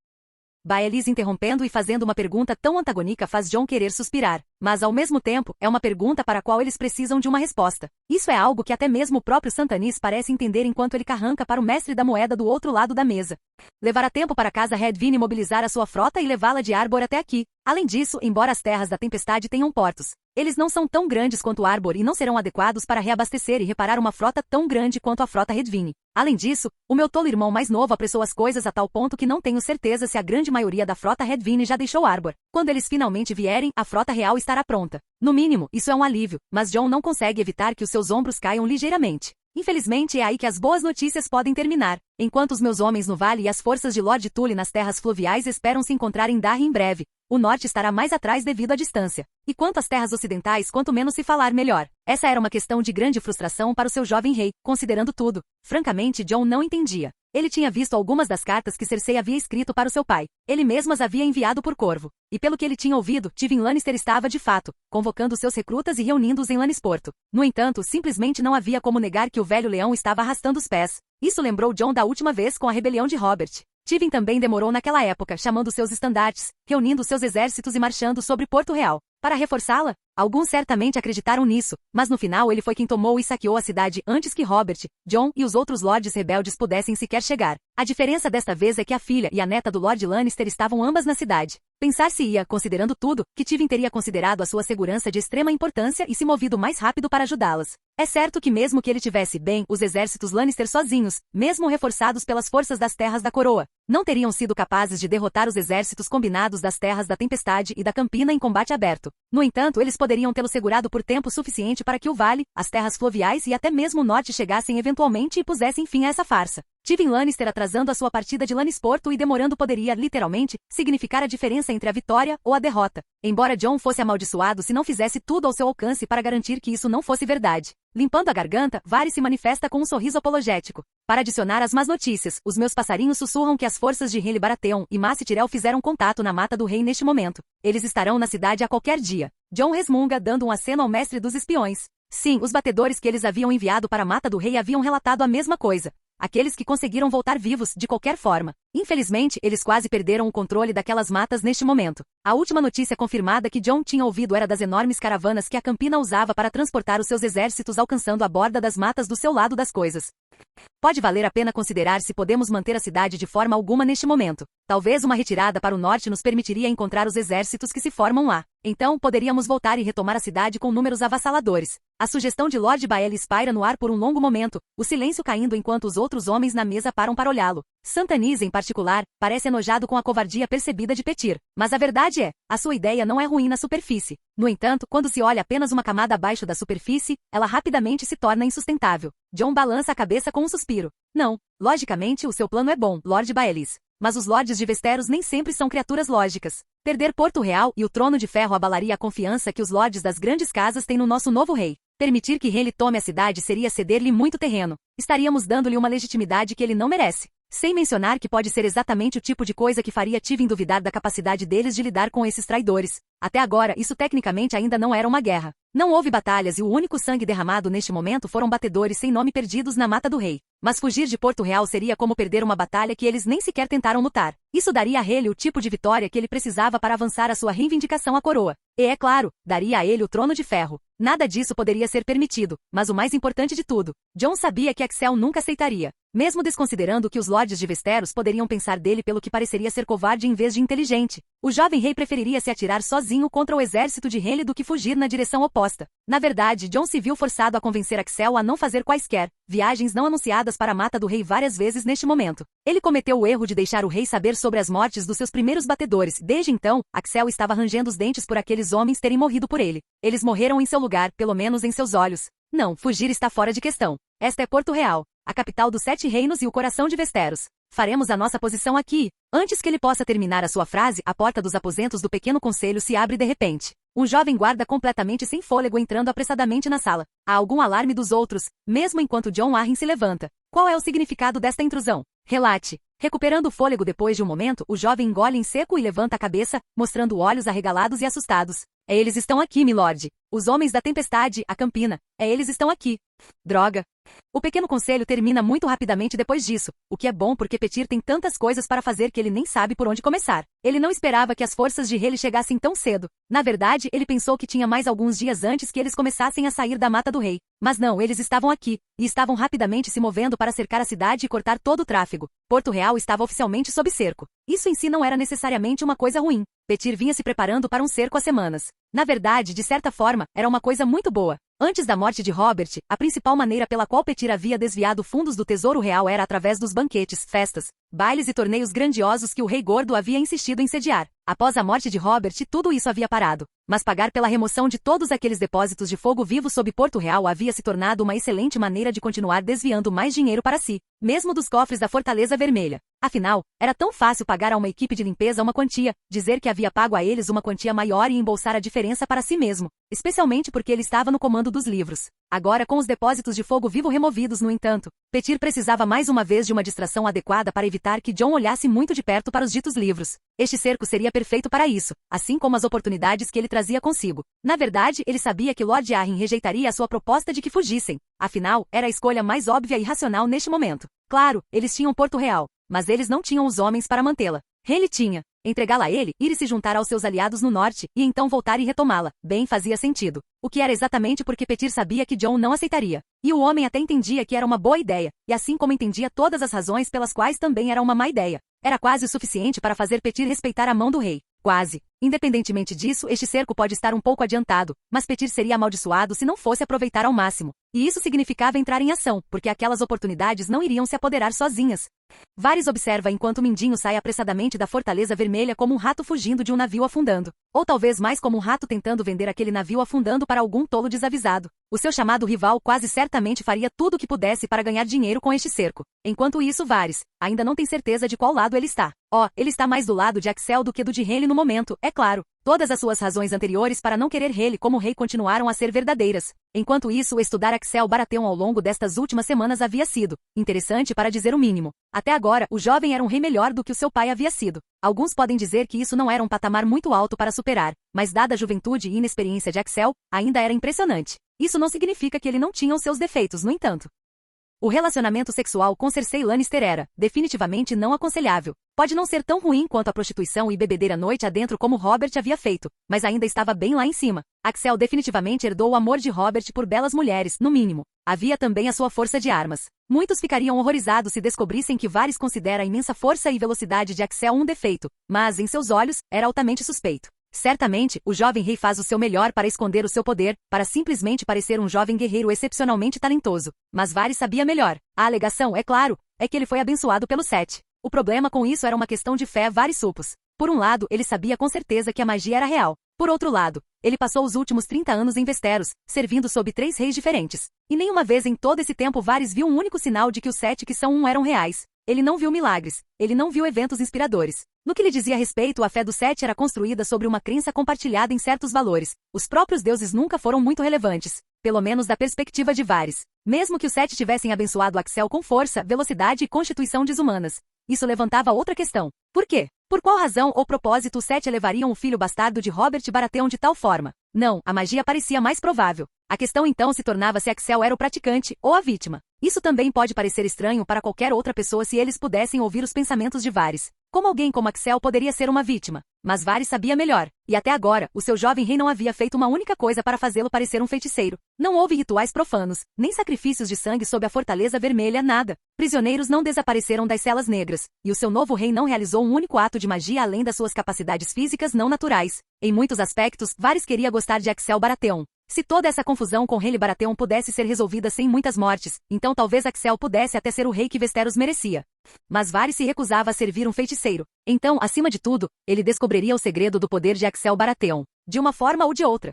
Baelish interrompendo e fazendo uma pergunta tão antagônica faz Jon querer suspirar, mas ao mesmo tempo, é uma pergunta para a qual eles precisam de uma resposta. Isso é algo que até mesmo o próprio Santanis parece entender enquanto ele carranca para o mestre da moeda do outro lado da mesa. Levará tempo para a casa Redvine mobilizar a sua frota e levá-la de Arbor até aqui. Além disso, embora as Terras da Tempestade tenham portos, eles não são tão grandes quanto Arbor e não serão adequados para reabastecer e reparar uma frota tão grande quanto a frota Redvine. Além disso, o meu tolo irmão mais novo apressou as coisas a tal ponto que não tenho certeza se a grande maioria da frota Redvine já deixou Arbor. Quando eles finalmente vierem, a frota real estará pronta. No mínimo, isso é um alívio, mas Jon não consegue evitar que os seus ombros caiam ligeiramente. Infelizmente é aí que as boas notícias podem terminar. Enquanto os meus homens no vale e as forças de Lord Tully nas terras fluviais esperam se encontrar em Darre em breve, o norte estará mais atrás devido à distância. E quanto às terras ocidentais, quanto menos se falar melhor. Essa era uma questão de grande frustração para o seu jovem rei, considerando tudo. Francamente, Jon não entendia. Ele tinha visto algumas das cartas que Cersei havia escrito para o seu pai. Ele mesmo as havia enviado por Corvo. E pelo que ele tinha ouvido, Tywin Lannister estava, de fato, convocando seus recrutas e reunindo-os em Lannisporto. No entanto, simplesmente não havia como negar que o velho leão estava arrastando os pés. Isso lembrou Jon da última vez com a rebelião de Robert. Tywin também demorou naquela época, chamando seus estandartes, reunindo seus exércitos e marchando sobre Porto Real. Para reforçá-la, alguns certamente acreditaram nisso, mas no final ele foi quem tomou e saqueou a cidade antes que Robert, Jon e os outros lordes rebeldes pudessem sequer chegar. A diferença desta vez é que a filha e a neta do Lord Lannister estavam ambas na cidade. Pensar-se-ia, considerando tudo, que Tywin teria considerado a sua segurança de extrema importância e se movido mais rápido para ajudá-las. É certo que mesmo que ele tivesse bem os exércitos Lannister sozinhos, mesmo reforçados pelas forças das Terras da Coroa, não teriam sido capazes de derrotar os exércitos combinados das Terras da Tempestade e da Campina em combate aberto. No entanto, eles poderiam tê-lo segurado por tempo suficiente para que o Vale, as terras fluviais e até mesmo o norte chegassem eventualmente e pusessem fim a essa farsa. Tywin Lannister atrasando a sua partida de Lannisporto e demorando poderia, literalmente, significar a diferença entre a vitória ou a derrota. Embora Jon fosse amaldiçoado se não fizesse tudo ao seu alcance para garantir que isso não fosse verdade. Limpando a garganta, Varys se manifesta com um sorriso apologético. Para adicionar as más notícias, os meus passarinhos sussurram que as forças de Renly Baratheon e Mace Tyrell fizeram contato na Mata do Rei neste momento. Eles estarão na cidade a qualquer dia. Jon resmunga dando um aceno ao mestre dos espiões. Sim, os batedores que eles haviam enviado para a Mata do Rei haviam relatado a mesma coisa. aqueles que conseguiram voltar vivos de qualquer forma. Infelizmente, eles quase perderam o controle daquelas matas neste momento. A última notícia confirmada que Jon tinha ouvido era das enormes caravanas que a Campina usava para transportar os seus exércitos alcançando a borda das matas do seu lado das coisas. Pode valer a pena considerar se podemos manter a cidade de forma alguma neste momento. Talvez uma retirada para o norte nos permitiria encontrar os exércitos que se formam lá. Então, poderíamos voltar e retomar a cidade com números avassaladores. A sugestão de Lord Baelish paira no ar por um longo momento, o silêncio caindo enquanto os outros homens na mesa param para olhá-lo. Santanis, em particular, parece enojado com a covardia percebida de Petyr. Mas a verdade é, a sua ideia não é ruim na superfície. No entanto, quando se olha apenas uma camada abaixo da superfície, ela rapidamente se torna insustentável. Jon balança a cabeça com um suspiro. Não, logicamente o seu plano é bom, Lord Baelish. Mas os lordes de Westeros nem sempre são criaturas lógicas. Perder Porto Real e o Trono de Ferro abalaria a confiança que os lordes das grandes casas têm no nosso novo rei. Permitir que Renly tome a cidade seria ceder-lhe muito terreno. Estaríamos dando-lhe uma legitimidade que ele não merece. Sem mencionar que pode ser exatamente o tipo de coisa que faria Tywin duvidar da capacidade deles de lidar com esses traidores. Até agora, isso tecnicamente ainda não era uma guerra. Não houve batalhas e o único sangue derramado neste momento foram batedores sem nome perdidos na Mata do Rei. Mas fugir de Porto Real seria como perder uma batalha que eles nem sequer tentaram lutar. Isso daria a Renly o tipo de vitória que ele precisava para avançar a sua reivindicação à coroa. E, é claro, daria a ele o Trono de Ferro. Nada disso poderia ser permitido, mas o mais importante de tudo, Jon sabia que Axel nunca aceitaria. Mesmo desconsiderando que os lordes de Westeros poderiam pensar dele pelo que pareceria ser covarde em vez de inteligente, o jovem rei preferiria se atirar sozinho contra o exército de Renly do que fugir na direção oposta. Na verdade, Jon se viu forçado a convencer Axel a não fazer quaisquer viagens não anunciadas para a Mata do Rei várias vezes neste momento. Ele cometeu o erro de deixar o rei saber sobre as mortes dos seus primeiros batedores. Desde então, Axel estava rangendo os dentes por aqueles homens terem morrido por ele. Eles morreram em seu lugar, pelo menos em seus olhos. Não, fugir está fora de questão. Esta é Porto Real, a capital dos 7 reinos e o coração de Westeros. Faremos a nossa posição aqui. Antes que ele possa terminar a sua frase, a porta dos aposentos do pequeno conselho se abre de repente. Um jovem guarda completamente sem fôlego entrando apressadamente na sala. Há algum alarme dos outros, mesmo enquanto Jon Arryn se levanta. Qual é o significado desta intrusão? Relate. Recuperando o fôlego depois de um momento, o jovem engole em seco e levanta a cabeça, mostrando olhos arregalados e assustados. Eles estão aqui, milord. Os homens da tempestade, a Campina. Eles estão aqui. Droga. O pequeno conselho termina muito rapidamente depois disso, o que é bom porque Petyr tem tantas coisas para fazer que ele nem sabe por onde começar. Ele não esperava que as forças de Renly chegassem tão cedo. Na verdade, ele pensou que tinha mais alguns dias antes que eles começassem a sair da Mata do Rei. Mas não, eles estavam aqui, e estavam rapidamente se movendo para cercar a cidade e cortar todo o tráfego. Porto Real estava oficialmente sob cerco. Isso em si não era necessariamente uma coisa ruim. Petyr vinha se preparando para um cerco há semanas. Na verdade, de certa forma, era uma coisa muito boa. Antes da morte de Robert, a principal maneira pela qual Petyr havia desviado fundos do Tesouro Real era através dos banquetes, festas, bailes e torneios grandiosos que o Rei Gordo havia insistido em sediar. Após a morte de Robert, tudo isso havia parado. Mas pagar pela remoção de todos aqueles depósitos de fogo vivo sob Porto Real havia se tornado uma excelente maneira de continuar desviando mais dinheiro para si, mesmo dos cofres da Fortaleza Vermelha. Afinal, era tão fácil pagar a uma equipe de limpeza uma quantia, dizer que havia pago a eles uma quantia maior e embolsar a diferença para si mesmo, especialmente porque ele estava no comando dos livros. Agora, com os depósitos de fogo vivo removidos, no entanto, Petyr precisava mais uma vez de uma distração adequada para evitar que Jon olhasse muito de perto para os ditos livros. Este cerco seria perfeito para isso, assim como as oportunidades que ele trazia consigo. Na verdade, ele sabia que Lord Arryn rejeitaria a sua proposta de que fugissem. Afinal, era a escolha mais óbvia e racional neste momento. Claro, eles tinham Porto Real, mas eles não tinham os homens para mantê-la. Renly tinha. Entregá-la a ele, ir e se juntar aos seus aliados no norte, e então voltar e retomá-la. Bem, fazia sentido. O que era exatamente porque Petyr sabia que Jon não aceitaria. E o homem até entendia que era uma boa ideia, e assim como entendia todas as razões pelas quais também era uma má ideia. Era quase o suficiente para fazer Petyr respeitar a mão do rei. Quase. Independentemente disso, este cerco pode estar um pouco adiantado, mas Petyr seria amaldiçoado se não fosse aproveitar ao máximo. E isso significava entrar em ação, porque aquelas oportunidades não iriam se apoderar sozinhas. Varys observa enquanto o Mindinho sai apressadamente da Fortaleza Vermelha como um rato fugindo de um navio afundando. Ou talvez mais como um rato tentando vender aquele navio afundando para algum tolo desavisado. O seu chamado rival quase certamente faria tudo o que pudesse para ganhar dinheiro com este cerco. Enquanto isso, Varys ainda não tem certeza de qual lado ele está. Ele está mais do lado de Axel do que do de Renly no momento, é claro. Todas as suas razões anteriores para não querer Renly como rei continuaram a ser verdadeiras. Enquanto isso, estudar Axel Baratheon ao longo destas últimas semanas havia sido interessante para dizer o mínimo. Até agora, o jovem era um rei melhor do que o seu pai havia sido. Alguns podem dizer que isso não era um patamar muito alto para superar, mas dada a juventude e inexperiência de Axel, ainda era impressionante. Isso não significa que ele não tinha os seus defeitos, no entanto. O relacionamento sexual com Cersei Lannister era, definitivamente, não aconselhável. Pode não ser tão ruim quanto a prostituição e bebedeira noite adentro como Robert havia feito, mas ainda estava bem lá em cima. Axel definitivamente herdou o amor de Robert por belas mulheres, no mínimo. Havia também a sua força de armas. Muitos ficariam horrorizados se descobrissem que Varys considera a imensa força e velocidade de Axel um defeito, mas, em seus olhos, era altamente suspeito. Certamente, o jovem rei faz o seu melhor para esconder o seu poder, para simplesmente parecer um jovem guerreiro excepcionalmente talentoso. Mas Varys sabia melhor. A alegação, é claro, é que ele foi abençoado pelo Sete. O problema com isso era uma questão de fé. Varys supos. Por um lado, ele sabia com certeza que a magia era real. Por outro lado, ele passou os últimos 30 anos em Westeros, servindo sob 3 reis diferentes. E nenhuma vez em todo esse tempo Varys viu um único sinal de que os 7 que são um eram reais. Ele não viu milagres. Ele não viu eventos inspiradores. No que lhe dizia respeito, a fé do Sete era construída sobre uma crença compartilhada em certos valores. Os próprios deuses nunca foram muito relevantes, pelo menos da perspectiva de Varys. Mesmo que os Sete tivessem abençoado Axel com força, velocidade e constituição desumanas. Isso levantava outra questão. Por quê? Por qual razão ou propósito os Sete elevariam o filho bastardo de Robert Baratheon de tal forma? Não, a magia parecia mais provável. A questão então se tornava se Axel era o praticante ou a vítima. Isso também pode parecer estranho para qualquer outra pessoa se eles pudessem ouvir os pensamentos de Varys. Como alguém como Axel poderia ser uma vítima? Mas Varys sabia melhor. E até agora, o seu jovem rei não havia feito uma única coisa para fazê-lo parecer um feiticeiro. Não houve rituais profanos, nem sacrifícios de sangue sob a Fortaleza Vermelha, nada. Prisioneiros não desapareceram das celas negras. E o seu novo rei não realizou um único ato de magia além das suas capacidades físicas não naturais. Em muitos aspectos, Varys queria gostar de Axel Baratheon. Se toda essa confusão com Rhaele Baratheon pudesse ser resolvida sem muitas mortes, então talvez Axel pudesse até ser o rei que Westeros merecia. Mas Varys se recusava a servir um feiticeiro. Então, acima de tudo, ele descobriria o segredo do poder de Axel Baratheon, de uma forma ou de outra.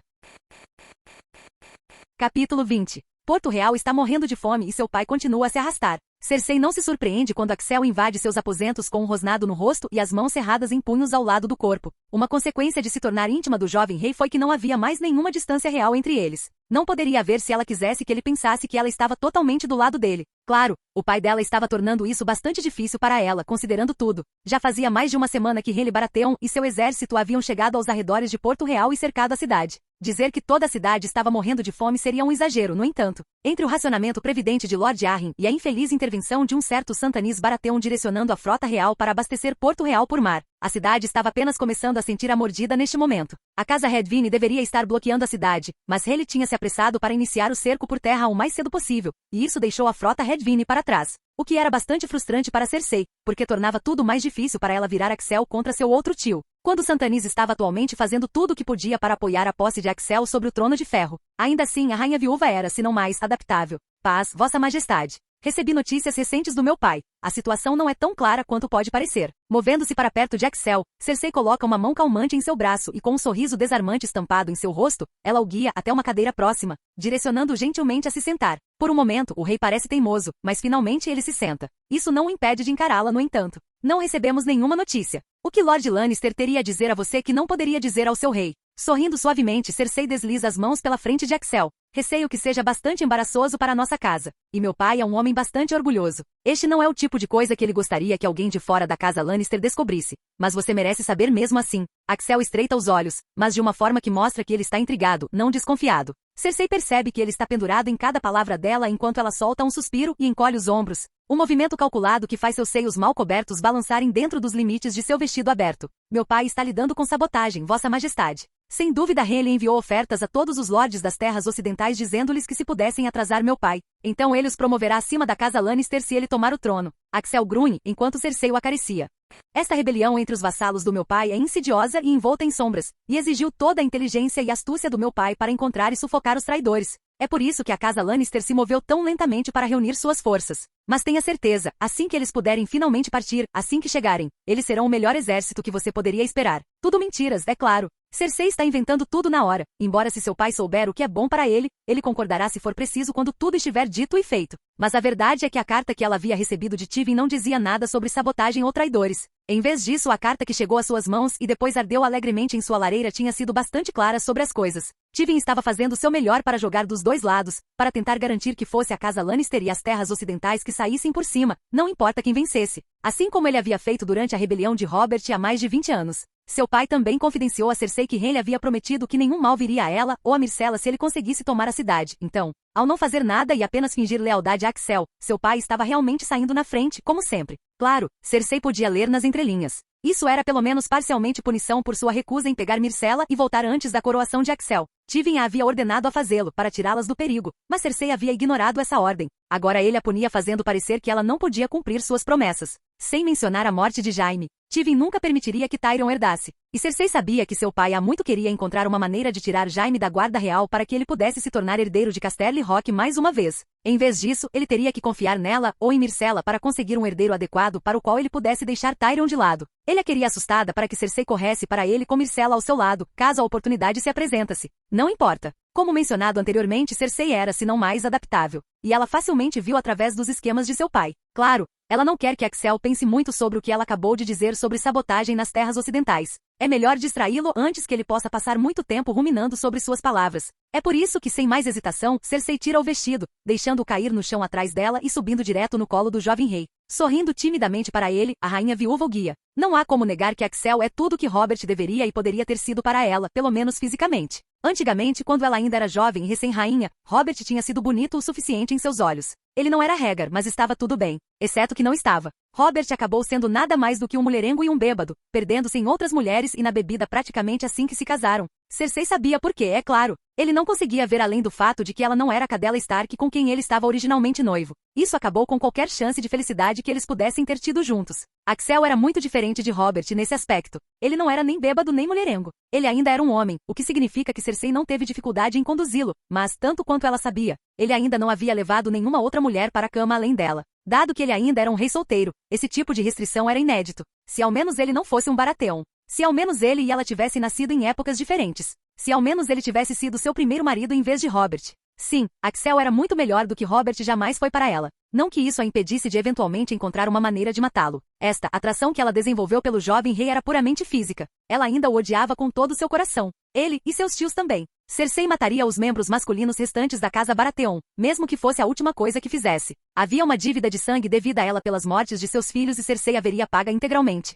Capítulo 20. Porto Real está morrendo de fome e seu pai continua a se arrastar. Cersei não se surpreende quando Axel invade seus aposentos com um rosnado no rosto e as mãos cerradas em punhos ao lado do corpo. Uma consequência de se tornar íntima do jovem rei foi que não havia mais nenhuma distância real entre eles. Não poderia haver se ela quisesse que ele pensasse que ela estava totalmente do lado dele. Claro, o pai dela estava tornando isso bastante difícil para ela, considerando tudo. Já fazia mais de uma semana que Rhaele Baratheon e seu exército haviam chegado aos arredores de Porto Real e cercado a cidade. Dizer que toda a cidade estava morrendo de fome seria um exagero, no entanto. Entre o racionamento previdente de Lord Arryn e a infeliz intervenção de um certo Santanis Baratheon direcionando a frota real para abastecer Porto Real por mar, a cidade estava apenas começando a sentir a mordida neste momento. A casa Redwyne deveria estar bloqueando a cidade, mas Rhaele tinha se apressado para iniciar o cerco por terra o mais cedo possível, e isso deixou a frota Redwyne para trás. O que era bastante frustrante para Cersei, porque tornava tudo mais difícil para ela virar Axel contra seu outro tio. Quando Santanis estava atualmente fazendo tudo o que podia para apoiar a posse de Axel sobre o trono de ferro. Ainda assim, a rainha viúva era, se não mais, adaptável. Paz, Vossa Majestade. Recebi notícias recentes do meu pai. A situação não é tão clara quanto pode parecer. Movendo-se para perto de Axel, Cersei coloca uma mão calmante em seu braço e com um sorriso desarmante estampado em seu rosto, ela o guia até uma cadeira próxima, direcionando-o gentilmente a se sentar. Por um momento, o rei parece teimoso, mas finalmente ele se senta. Isso não o impede de encará-la, no entanto. Não recebemos nenhuma notícia. O que Lord Lannister teria a dizer a você que não poderia dizer ao seu rei? Sorrindo suavemente, Cersei desliza as mãos pela frente de Axel. Receio que seja bastante embaraçoso para nossa casa. E meu pai é um homem bastante orgulhoso. Este não é o tipo de coisa que ele gostaria que alguém de fora da casa Lannister descobrisse. Mas você merece saber mesmo assim. Axel estreita os olhos, mas de uma forma que mostra que ele está intrigado, não desconfiado. Cersei percebe que ele está pendurado em cada palavra dela enquanto ela solta um suspiro e encolhe os ombros. Um movimento calculado que faz seus seios mal cobertos balançarem dentro dos limites de seu vestido aberto. Meu pai está lidando com sabotagem, Vossa Majestade. Sem dúvida Rhaele enviou ofertas a todos os lordes das terras ocidentais dizendo-lhes que se pudessem atrasar meu pai, então ele os promoverá acima da casa Lannister se ele tomar o trono. Axel grunhe, enquanto Cersei o acaricia. Esta rebelião entre os vassalos do meu pai é insidiosa e envolta em sombras, e exigiu toda a inteligência e astúcia do meu pai para encontrar e sufocar os traidores. É por isso que a casa Lannister se moveu tão lentamente para reunir suas forças. Mas tenha certeza, assim que eles puderem finalmente partir, assim que chegarem, eles serão o melhor exército que você poderia esperar. Tudo mentiras, é claro. Cersei está inventando tudo na hora, embora se seu pai souber o que é bom para ele, ele concordará se for preciso quando tudo estiver dito e feito. Mas a verdade é que a carta que ela havia recebido de Tywin não dizia nada sobre sabotagem ou traidores. Em vez disso, a carta que chegou às suas mãos e depois ardeu alegremente em sua lareira tinha sido bastante clara sobre as coisas. Tywin estava fazendo seu melhor para jogar dos dois lados, para tentar garantir que fosse a casa Lannister e as terras ocidentais que saíssem por cima, não importa quem vencesse. Assim como ele havia feito durante a rebelião de Robert há mais de 20 anos. Seu pai também confidenciou a Cersei que Renly havia prometido que nenhum mal viria a ela ou a Myrcella se ele conseguisse tomar a cidade. Então, ao não fazer nada e apenas fingir lealdade a Axel, seu pai estava realmente saindo na frente, como sempre. Claro, Cersei podia ler nas entrelinhas. Isso era pelo menos parcialmente punição por sua recusa em pegar Myrcella e voltar antes da coroação de Axel. Tywin a havia ordenado a fazê-lo, para tirá-las do perigo, mas Cersei havia ignorado essa ordem. Agora ele a punia fazendo parecer que ela não podia cumprir suas promessas. Sem mencionar a morte de Jaime, Tywin nunca permitiria que Tyrion herdasse. E Cersei sabia que seu pai há muito queria encontrar uma maneira de tirar Jaime da guarda real para que ele pudesse se tornar herdeiro de Casterly Rock mais uma vez. Em vez disso, ele teria que confiar nela ou em Myrcella para conseguir um herdeiro adequado para o qual ele pudesse deixar Tyrion de lado. Ele a queria assustada para que Cersei corresse para ele com Myrcella ao seu lado, caso a oportunidade se apresentasse. Não importa. Como mencionado anteriormente, Cersei era, se não mais, adaptável. E ela facilmente viu através dos esquemas de seu pai. Claro, ela não quer que Axel pense muito sobre o que ela acabou de dizer sobre sabotagem nas terras ocidentais. É melhor distraí-lo antes que ele possa passar muito tempo ruminando sobre suas palavras. É por isso que, sem mais hesitação, Cersei tira o vestido, deixando-o cair no chão atrás dela e subindo direto no colo do jovem rei. Sorrindo timidamente para ele, a rainha viúva o guia. Não há como negar que Axel é tudo que Robert deveria e poderia ter sido para ela, pelo menos fisicamente. Antigamente, quando ela ainda era jovem e recém-rainha, Robert tinha sido bonito o suficiente em seus olhos. Ele não era Rhaegar, mas estava tudo bem. Exceto que não estava. Robert acabou sendo nada mais do que um mulherengo e um bêbado, perdendo-se em outras mulheres e na bebida praticamente assim que se casaram. Cersei sabia por quê, é claro. Ele não conseguia ver além do fato de que ela não era a cadela Stark com quem ele estava originalmente noivo. Isso acabou com qualquer chance de felicidade que eles pudessem ter tido juntos. Axel era muito diferente de Robert nesse aspecto. Ele não era nem bêbado nem mulherengo. Ele ainda era um homem, o que significa que Cersei não teve dificuldade em conduzi-lo, mas, tanto quanto ela sabia, ele ainda não havia levado nenhuma outra mulher para a cama além dela. Dado que ele ainda era um rei solteiro, esse tipo de restrição era inédito. Se ao menos ele não fosse um Baratheon. Se ao menos ele e ela tivessem nascido em épocas diferentes. Se ao menos ele tivesse sido seu primeiro marido em vez de Robert. Sim, Axel era muito melhor do que Robert jamais foi para ela. Não que isso a impedisse de eventualmente encontrar uma maneira de matá-lo. Esta atração que ela desenvolveu pelo jovem rei era puramente física. Ela ainda o odiava com todo o seu coração. Ele e seus tios também. Cersei mataria os membros masculinos restantes da casa Baratheon, mesmo que fosse a última coisa que fizesse. Havia uma dívida de sangue devida a ela pelas mortes de seus filhos e Cersei haveria paga integralmente.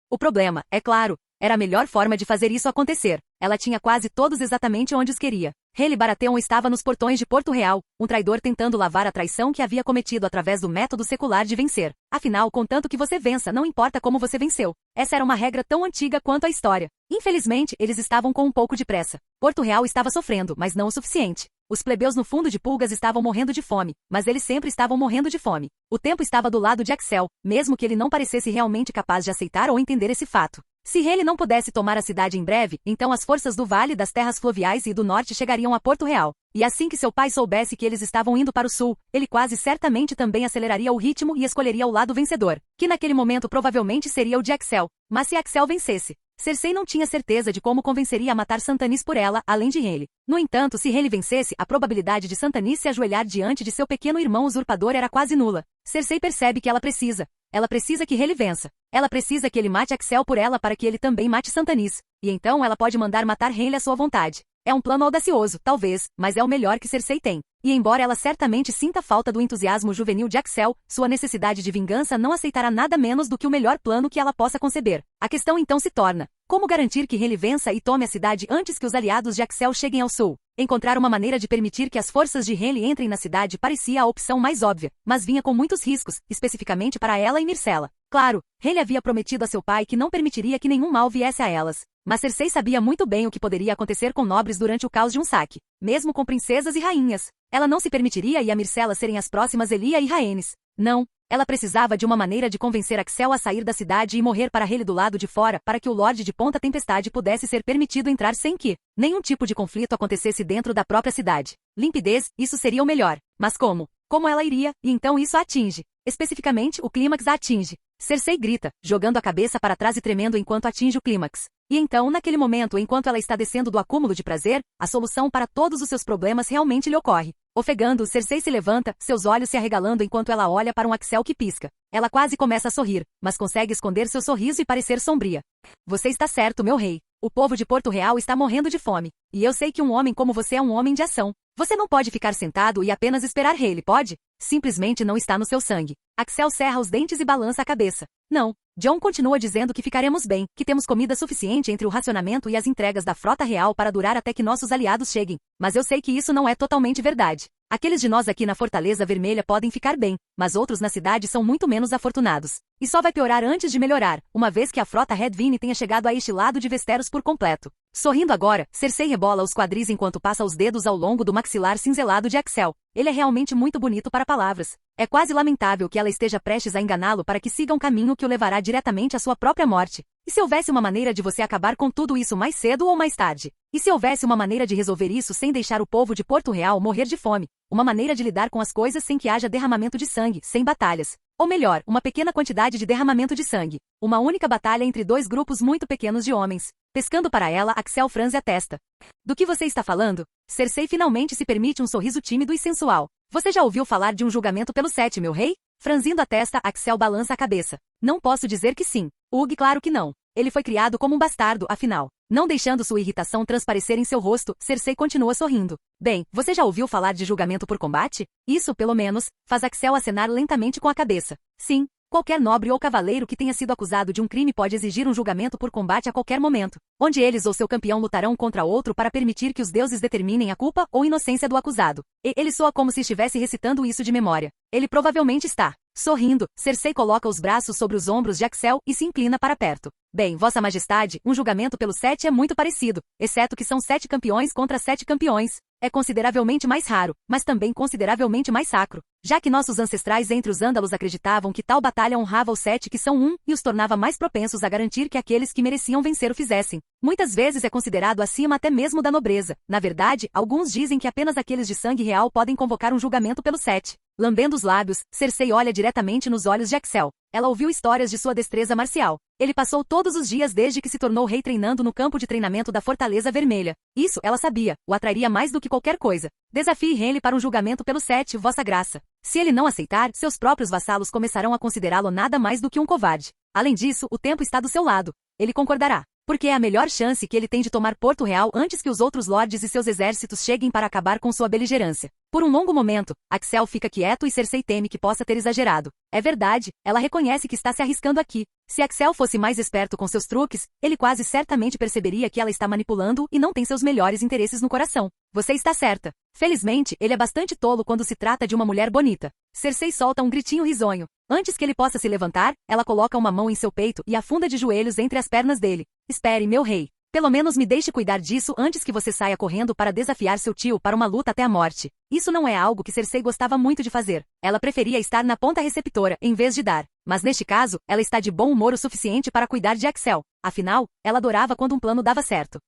O problema, é claro, era a melhor forma de fazer isso acontecer. Ela tinha quase todos exatamente onde os queria. Renly Baratheon estava nos portões de Porto Real, um traidor tentando lavar a traição que havia cometido através do método secular de vencer. Afinal, contanto que você vença, não importa como você venceu. Essa era uma regra tão antiga quanto a história. Infelizmente, eles estavam com um pouco de pressa. Porto Real estava sofrendo, mas não o suficiente. Os plebeus no fundo de Pulgas estavam morrendo de fome, mas eles sempre estavam morrendo de fome. O tempo estava do lado de Axel, mesmo que ele não parecesse realmente capaz de aceitar ou entender esse fato. Se Renly não pudesse tomar a cidade em breve, então as forças do Vale das Terras Fluviais e do Norte chegariam a Porto Real. E assim que seu pai soubesse que eles estavam indo para o sul, ele quase certamente também aceleraria o ritmo e escolheria o lado vencedor, que naquele momento provavelmente seria o de Axel. Mas se Axel vencesse, Cersei não tinha certeza de como convenceria a matar Santanis por ela, além de Renly. No entanto, se Renly vencesse, a probabilidade de Santanis se ajoelhar diante de seu pequeno irmão usurpador era quase nula. Cersei percebe que ela precisa. Ela precisa que Renly vença. Ela precisa que ele mate Axel por ela para que ele também mate Santanis. E então ela pode mandar matar Renly à sua vontade. É um plano audacioso, talvez, mas é o melhor que Cersei tem. E embora ela certamente sinta falta do entusiasmo juvenil de Axel, sua necessidade de vingança não aceitará nada menos do que o melhor plano que ela possa conceber. A questão então se torna: como garantir que Renly vença e tome a cidade antes que os aliados de Axel cheguem ao sul? Encontrar uma maneira de permitir que as forças de Renly entrem na cidade parecia a opção mais óbvia, mas vinha com muitos riscos, especificamente para ela e Myrcella. Claro, Renly havia prometido a seu pai que não permitiria que nenhum mal viesse a elas. Mas Cersei sabia muito bem o que poderia acontecer com nobres durante o caos de um saque. Mesmo com princesas e rainhas. Ela não se permitiria e a Myrcella serem as próximas Elia e Rhaenys. Não. Ela precisava de uma maneira de convencer Axel a sair da cidade e morrer para Renly do lado de fora para que o Lorde de Ponta Tempestade pudesse ser permitido entrar sem que nenhum tipo de conflito acontecesse dentro da própria cidade. Limpidez, isso seria o melhor. Mas como? Como ela iria? E então isso a atinge. Especificamente, o clímax a atinge. Cersei grita, jogando a cabeça para trás e tremendo enquanto atinge o clímax. E então, naquele momento, enquanto ela está descendo do acúmulo de prazer, a solução para todos os seus problemas realmente lhe ocorre. Ofegando, Cersei se levanta, seus olhos se arregalando enquanto ela olha para um Axel que pisca. Ela quase começa a sorrir, mas consegue esconder seu sorriso e parecer sombria. Você está certo, meu rei. O povo de Porto Real está morrendo de fome. E eu sei que um homem como você é um homem de ação. Você não pode ficar sentado e apenas esperar Hayley, pode? Simplesmente não está no seu sangue. Axel cerra os dentes e balança a cabeça. Não. Jon continua dizendo que ficaremos bem, que temos comida suficiente entre o racionamento e as entregas da frota real para durar até que nossos aliados cheguem. Mas eu sei que isso não é totalmente verdade. Aqueles de nós aqui na Fortaleza Vermelha podem ficar bem, mas outros na cidade são muito menos afortunados. E só vai piorar antes de melhorar, uma vez que a frota Red Vine tenha chegado a este lado de Westeros por completo. Sorrindo agora, Cersei rebola os quadris enquanto passa os dedos ao longo do maxilar cinzelado de Axel. Ele é realmente muito bonito para palavras. É quase lamentável que ela esteja prestes a enganá-lo para que siga um caminho que o levará diretamente à sua própria morte. E se houvesse uma maneira de você acabar com tudo isso mais cedo ou mais tarde? E se houvesse uma maneira de resolver isso sem deixar o povo de Porto Real morrer de fome? Uma maneira de lidar com as coisas sem que haja derramamento de sangue, sem batalhas. Ou melhor, uma pequena quantidade de derramamento de sangue. Uma única batalha entre dois grupos muito pequenos de homens. Pescando para ela, Axel franze a testa. Do que você está falando? Cersei finalmente se permite um sorriso tímido e sensual. Você já ouviu falar de um julgamento pelo 7, meu rei? Franzindo a testa, Axel balança a cabeça. Não posso dizer que sim. Hugh, claro que não. Ele foi criado como um bastardo, afinal. Não deixando sua irritação transparecer em seu rosto, Cersei continua sorrindo. Bem, você já ouviu falar de julgamento por combate? Isso, pelo menos, faz Axel acenar lentamente com a cabeça. Sim. Qualquer nobre ou cavaleiro que tenha sido acusado de um crime pode exigir um julgamento por combate a qualquer momento, onde eles ou seu campeão lutarão contra outro para permitir que os deuses determinem a culpa ou inocência do acusado. E ele soa como se estivesse recitando isso de memória. Ele provavelmente está. Sorrindo, Cersei coloca os braços sobre os ombros de Axel e se inclina para perto. Bem, Vossa Majestade, um julgamento pelo 7 é muito parecido, exceto que são 7 campeões contra 7 campeões. É consideravelmente mais raro, mas também consideravelmente mais sacro, já que nossos ancestrais entre os ândalos acreditavam que tal batalha honrava os 7 que são um e os tornava mais propensos a garantir que aqueles que mereciam vencer o fizessem. Muitas vezes é considerado acima até mesmo da nobreza. Na verdade, alguns dizem que apenas aqueles de sangue real podem convocar um julgamento pelo 7. Lambendo os lábios, Cersei olha diretamente nos olhos de Axel. Ela ouviu histórias de sua destreza marcial. Ele passou todos os dias desde que se tornou rei treinando no campo de treinamento da Fortaleza Vermelha. Isso, ela sabia, o atrairia mais do que qualquer coisa. Desafie Henry para um julgamento pelo 7, Vossa Graça. Se ele não aceitar, seus próprios vassalos começarão a considerá-lo nada mais do que um covarde. Além disso, o tempo está do seu lado. Ele concordará. Porque é a melhor chance que ele tem de tomar Porto Real antes que os outros lordes e seus exércitos cheguem para acabar com sua beligerância. Por um longo momento, Axel fica quieto e Cersei teme que possa ter exagerado. É verdade, ela reconhece que está se arriscando aqui. Se Axel fosse mais esperto com seus truques, ele quase certamente perceberia que ela está manipulando e não tem seus melhores interesses no coração. Você está certa. Felizmente, ele é bastante tolo quando se trata de uma mulher bonita. Cersei solta um gritinho risonho. Antes que ele possa se levantar, ela coloca uma mão em seu peito e afunda de joelhos entre as pernas dele. Espere, meu rei. Pelo menos me deixe cuidar disso antes que você saia correndo para desafiar seu tio para uma luta até a morte. Isso não é algo que Cersei gostava muito de fazer. Ela preferia estar na ponta receptora, em vez de dar. Mas neste caso, ela está de bom humor o suficiente para cuidar de Axel. Afinal, ela adorava quando um plano dava certo.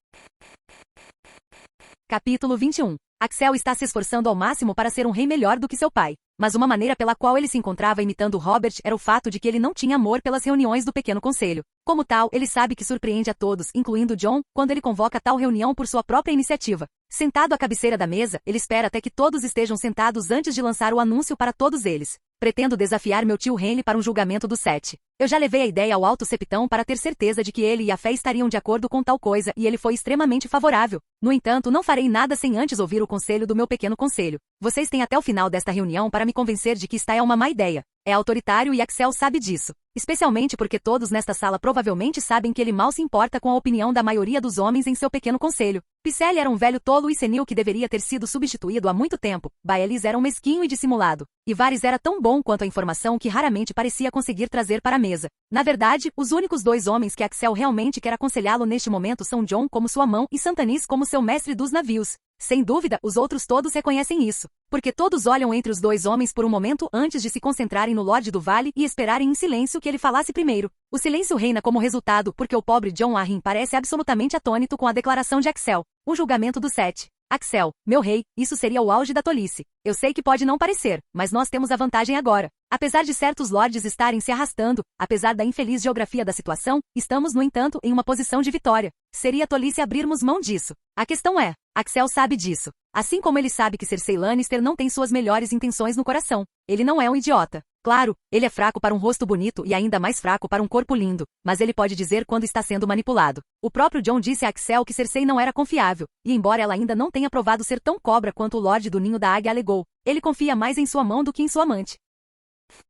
Capítulo 21. Axel está se esforçando ao máximo para ser um rei melhor do que seu pai. Mas uma maneira pela qual ele se encontrava imitando Robert era o fato de que ele não tinha amor pelas reuniões do pequeno conselho. Como tal, ele sabe que surpreende a todos, incluindo Jon, quando ele convoca tal reunião por sua própria iniciativa. Sentado à cabeceira da mesa, ele espera até que todos estejam sentados antes de lançar o anúncio para todos eles. Pretendo desafiar meu tio Henry para um julgamento do 7. Eu já levei a ideia ao alto septão para ter certeza de que ele e a fé estariam de acordo com tal coisa e ele foi extremamente favorável. No entanto, não farei nada sem antes ouvir o conselho do meu pequeno conselho. Vocês têm até o final desta reunião para me convencer de que esta é uma má ideia. É autoritário e Axel sabe disso. Especialmente porque todos nesta sala provavelmente sabem que ele mal se importa com a opinião da maioria dos homens em seu pequeno conselho. Pycelle era um velho tolo e senil que deveria ter sido substituído há muito tempo. Baelis era um mesquinho e dissimulado. E Varys era tão bom quanto a informação que raramente parecia conseguir trazer para a mesa. Na verdade, os únicos dois homens que Axel realmente quer aconselhá-lo neste momento são Jon como sua mão e Santanis como seu mestre dos navios. Sem dúvida, os outros todos reconhecem isso. Porque todos olham entre os dois homens por um momento antes de se concentrarem no Lorde do Vale e esperarem em silêncio que ele falasse primeiro. O silêncio reina como resultado porque o pobre Jon Arryn parece absolutamente atônito com a declaração de Axel. O julgamento do 7. Axel, meu rei, isso seria o auge da tolice. Eu sei que pode não parecer, mas nós temos a vantagem agora. Apesar de certos lordes estarem se arrastando, apesar da infeliz geografia da situação, estamos, no entanto, em uma posição de vitória. Seria tolice abrirmos mão disso. A questão é, Axel sabe disso. Assim como ele sabe que Cersei Lannister não tem suas melhores intenções no coração. Ele não é um idiota. Claro, ele é fraco para um rosto bonito e ainda mais fraco para um corpo lindo, mas ele pode dizer quando está sendo manipulado. O próprio Jon disse a Axel que Cersei não era confiável, e embora ela ainda não tenha provado ser tão cobra quanto o Lorde do Ninho da Águia alegou, ele confia mais em sua mão do que em sua amante.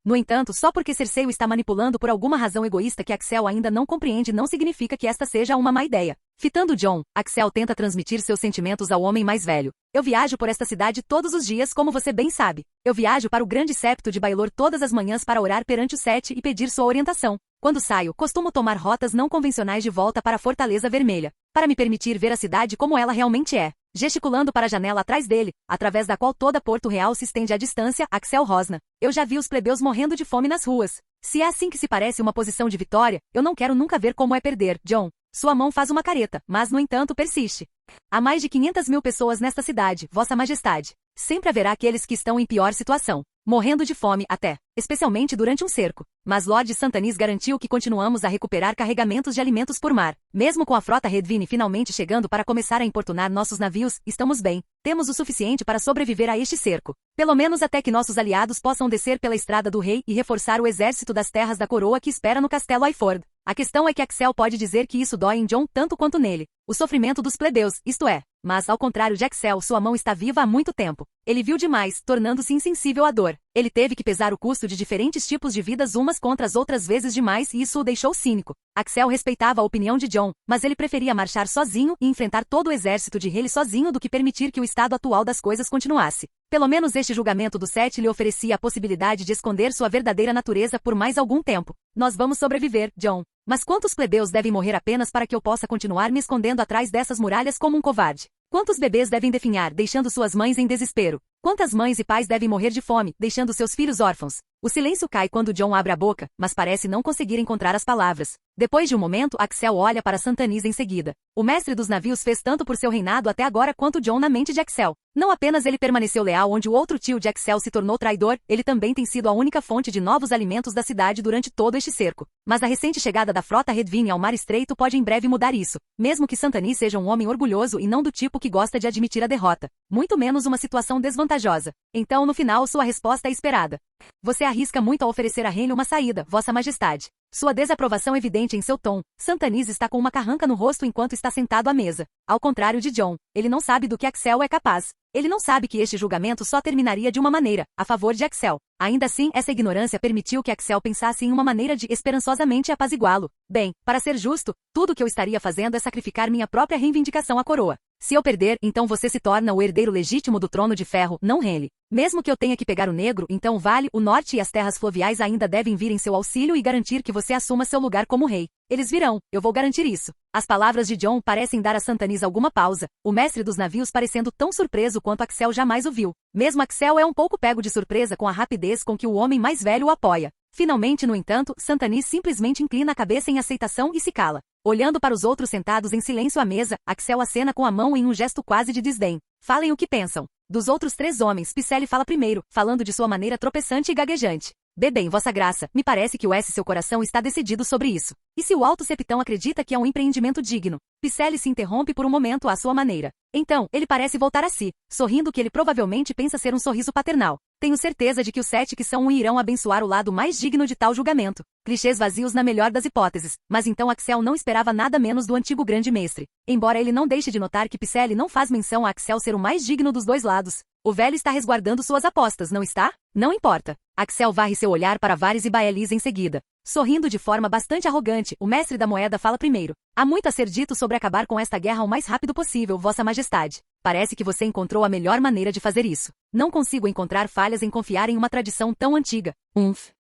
No entanto, só porque Cersei o está manipulando por alguma razão egoísta que Axel ainda não compreende não significa que esta seja uma má ideia. Fitando Jon, Axel tenta transmitir seus sentimentos ao homem mais velho. Eu viajo por esta cidade todos os dias, como você bem sabe. Eu viajo para o grande septo de Baelor todas as manhãs para orar perante o Sete e pedir sua orientação. Quando saio, costumo tomar rotas não convencionais de volta para a Fortaleza Vermelha, para me permitir ver a cidade como ela realmente é. Gesticulando para a janela atrás dele, através da qual toda Porto Real se estende à distância, Axel rosna. Eu já vi os plebeus morrendo de fome nas ruas. Se é assim que se parece uma posição de vitória, eu não quero nunca ver como é perder, Jon. Sua mão faz uma careta, mas no entanto persiste. Há mais de 500.000 pessoas nesta cidade, Vossa Majestade. Sempre haverá aqueles que estão em pior situação, morrendo de fome até, especialmente durante um cerco. Mas Lord Santanis garantiu que continuamos a recuperar carregamentos de alimentos por mar. Mesmo com a frota Redvine finalmente chegando para começar a importunar nossos navios, estamos bem. Temos o suficiente para sobreviver a este cerco. Pelo menos até que nossos aliados possam descer pela estrada do rei e reforçar o exército das terras da coroa que espera no castelo Aiford. A questão é que Axel pode dizer que isso dói em Jon tanto quanto nele. O sofrimento dos plebeus, isto é. Mas, ao contrário de Axel, sua mão está viva há muito tempo. Ele viu demais, tornando-se insensível à dor. Ele teve que pesar o custo de diferentes tipos de vidas umas contra as outras vezes demais e isso o deixou cínico. Axel respeitava a opinião de Jon, mas ele preferia marchar sozinho e enfrentar todo o exército de Rhaelle sozinho do que permitir que o estado atual das coisas continuasse. Pelo menos este julgamento do Sete lhe oferecia a possibilidade de esconder sua verdadeira natureza por mais algum tempo. Nós vamos sobreviver, Jon. Mas quantos plebeus devem morrer apenas para que eu possa continuar me escondendo atrás dessas muralhas como um covarde? Quantos bebês devem definhar, deixando suas mães em desespero? Quantas mães e pais devem morrer de fome, deixando seus filhos órfãos? O silêncio cai quando Jon abre a boca, mas parece não conseguir encontrar as palavras. Depois de um momento, Axel olha para Santanis em seguida. O mestre dos navios fez tanto por seu reinado até agora quanto Jon na mente de Axel. Não apenas ele permaneceu leal onde o outro tio de Axel se tornou traidor, ele também tem sido a única fonte de novos alimentos da cidade durante todo este cerco. Mas a recente chegada da frota Redvine ao Mar Estreito pode em breve mudar isso. Mesmo que Santanis seja um homem orgulhoso e não do tipo que gosta de admitir a derrota. Muito menos uma situação desvantajosa. Então, no final, sua resposta é esperada. Você arrisca muito ao oferecer a Rhaelle uma saída, Vossa Majestade. Sua desaprovação evidente em seu tom. Santanis está com uma carranca no rosto enquanto está sentado à mesa. Ao contrário de Jon, ele não sabe do que Axel é capaz. Ele não sabe que este julgamento só terminaria de uma maneira, a favor de Axel. Ainda assim, essa ignorância permitiu que Axel pensasse em uma maneira de esperançosamente apaziguá-lo. Bem, para ser justo, tudo o que eu estaria fazendo é sacrificar minha própria reivindicação à coroa. Se eu perder, então você se torna o herdeiro legítimo do trono de ferro, não Rhaelle. Mesmo que eu tenha que pegar o negro, então o vale, o norte e as terras fluviais ainda devem vir em seu auxílio e garantir que você assuma seu lugar como rei. Eles virão, eu vou garantir isso. As palavras de Jon parecem dar a Santanis alguma pausa, o mestre dos navios parecendo tão surpreso quanto Axel jamais o viu. Mesmo Axel é um pouco pego de surpresa com a rapidez com que o homem mais velho o apoia. Finalmente, no entanto, Santanis simplesmente inclina a cabeça em aceitação e se cala. Olhando para os outros sentados em silêncio à mesa, Axel acena com a mão em um gesto quase de desdém. Falem o que pensam. Dos outros 3 homens, Pycelle fala primeiro, falando de sua maneira tropeçante e gaguejante. Bem, Vossa Graça, me parece que seu coração está decidido sobre isso. E se o Alto Septão acredita que é um empreendimento digno? Pycelle se interrompe por um momento à sua maneira. Então, ele parece voltar a si, sorrindo que ele provavelmente pensa ser um sorriso paternal. Tenho certeza de que os 7 que são irão abençoar o lado mais digno de tal julgamento. Clichês vazios na melhor das hipóteses, mas então Axel não esperava nada menos do antigo grande mestre. Embora ele não deixe de notar que Pycelle não faz menção a Axel ser o mais digno dos dois lados. O velho está resguardando suas apostas, não está? Não importa. Axel varre seu olhar para Varys e Baelys em seguida. Sorrindo de forma bastante arrogante, o mestre da moeda fala primeiro. Há muito a ser dito sobre acabar com esta guerra o mais rápido possível, Vossa Majestade. Parece que você encontrou a melhor maneira de fazer isso. Não consigo encontrar falhas em confiar em uma tradição tão antiga.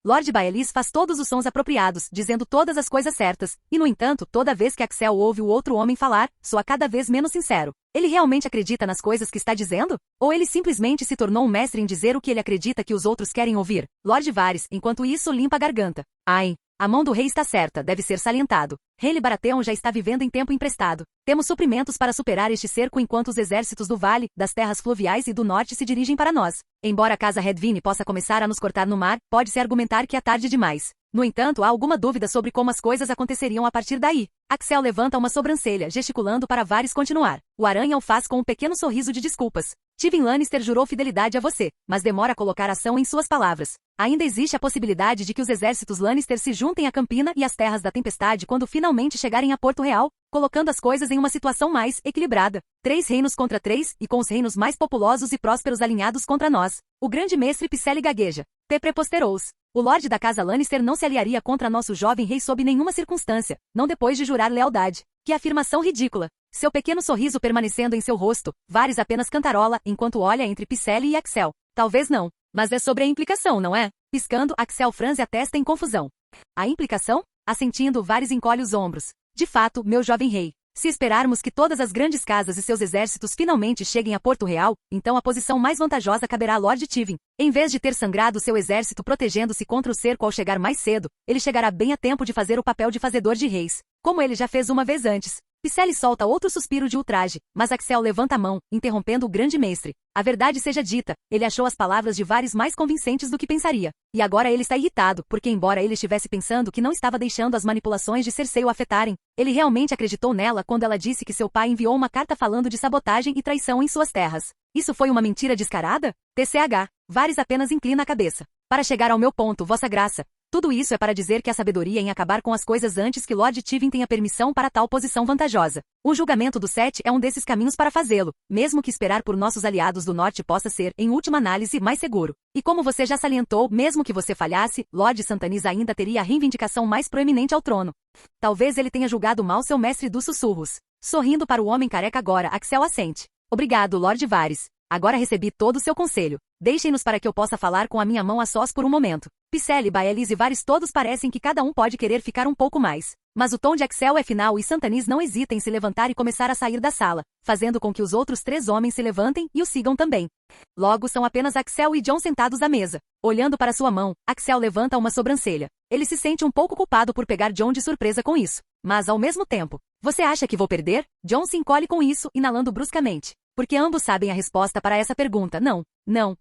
Lord Baelys faz todos os sons apropriados, dizendo todas as coisas certas, e no entanto, toda vez que Axel ouve o outro homem falar, soa cada vez menos sincero. Ele realmente acredita nas coisas que está dizendo? Ou ele simplesmente se tornou um mestre em dizer o que ele acredita que os outros querem ouvir? Lord Varys, enquanto isso, limpa a garganta. Ai, a mão do rei está certa, deve ser salientado. Rhaelle Baratheon já está vivendo em tempo emprestado. Temos suprimentos para superar este cerco enquanto os exércitos do vale, das terras fluviais e do norte se dirigem para nós. Embora a casa Redvine possa começar a nos cortar no mar, pode-se argumentar que é tarde demais. No entanto, há alguma dúvida sobre como as coisas aconteceriam a partir daí. Axel levanta uma sobrancelha, gesticulando para Varys continuar. O Aranha o faz com um pequeno sorriso de desculpas. Tywin Lannister jurou fidelidade a você, mas demora a colocar ação em suas palavras. Ainda existe a possibilidade de que os exércitos Lannister se juntem a Campina e às Terras da Tempestade quando finalmente chegarem a Porto Real, colocando as coisas em uma situação mais equilibrada. 3 reinos contra 3, e com os reinos mais populosos e prósperos alinhados contra nós. O grande mestre Pycelle gagueja. Te preposterous. O Lorde da Casa Lannister não se aliaria contra nosso jovem rei sob nenhuma circunstância, não depois de jurar lealdade. Que afirmação ridícula. Seu pequeno sorriso permanecendo em seu rosto, Varys apenas cantarola enquanto olha entre Pycelle e Axel. Talvez não. Mas é sobre a implicação, não é? Piscando, Axel franze a testa em confusão. A implicação? Assentindo, Varys encolhe os ombros. De fato, meu jovem rei. Se esperarmos que todas as grandes casas e seus exércitos finalmente cheguem a Porto Real, então a posição mais vantajosa caberá a Lord Tywin. Em vez de ter sangrado seu exército protegendo-se contra o cerco ao chegar mais cedo, ele chegará bem a tempo de fazer o papel de fazedor de reis, como ele já fez uma vez antes. Pycelle solta outro suspiro de ultraje, mas Axel levanta a mão, interrompendo o grande mestre. A verdade seja dita, ele achou as palavras de Varys mais convincentes do que pensaria. E agora ele está irritado, porque embora ele estivesse pensando que não estava deixando as manipulações de Cersei o afetarem, ele realmente acreditou nela quando ela disse que seu pai enviou uma carta falando de sabotagem e traição em suas terras. Isso foi uma mentira descarada? TCH. Varys apenas inclina a cabeça. Para chegar ao meu ponto, Vossa Graça. Tudo isso é para dizer que a sabedoria em acabar com as coisas antes que Lord Tywin tenha permissão para tal posição vantajosa. O julgamento do Sete é um desses caminhos para fazê-lo, mesmo que esperar por nossos aliados do norte possa ser, em última análise, mais seguro. E como você já salientou, mesmo que você falhasse, Lord Santanis ainda teria a reivindicação mais proeminente ao trono. Talvez ele tenha julgado mal seu mestre dos sussurros. Sorrindo para o homem careca agora, Axel assente. Obrigado, Lord Varys. Agora recebi todo o seu conselho. Deixem-nos para que eu possa falar com a minha mão a sós por um momento. Pycelle, Baelys e Varys todos parecem que cada um pode querer ficar um pouco mais. Mas o tom de Axel é final e Santanis não hesita em se levantar e começar a sair da sala, fazendo com que os outros 3 homens se levantem e o sigam também. Logo são apenas Axel e Jon sentados à mesa. Olhando para sua mão, Axel levanta uma sobrancelha. Ele se sente um pouco culpado por pegar Jon de surpresa com isso. Mas ao mesmo tempo, você acha que vou perder? Jon se encolhe com isso, inalando bruscamente. Porque ambos sabem a resposta para essa pergunta. Não,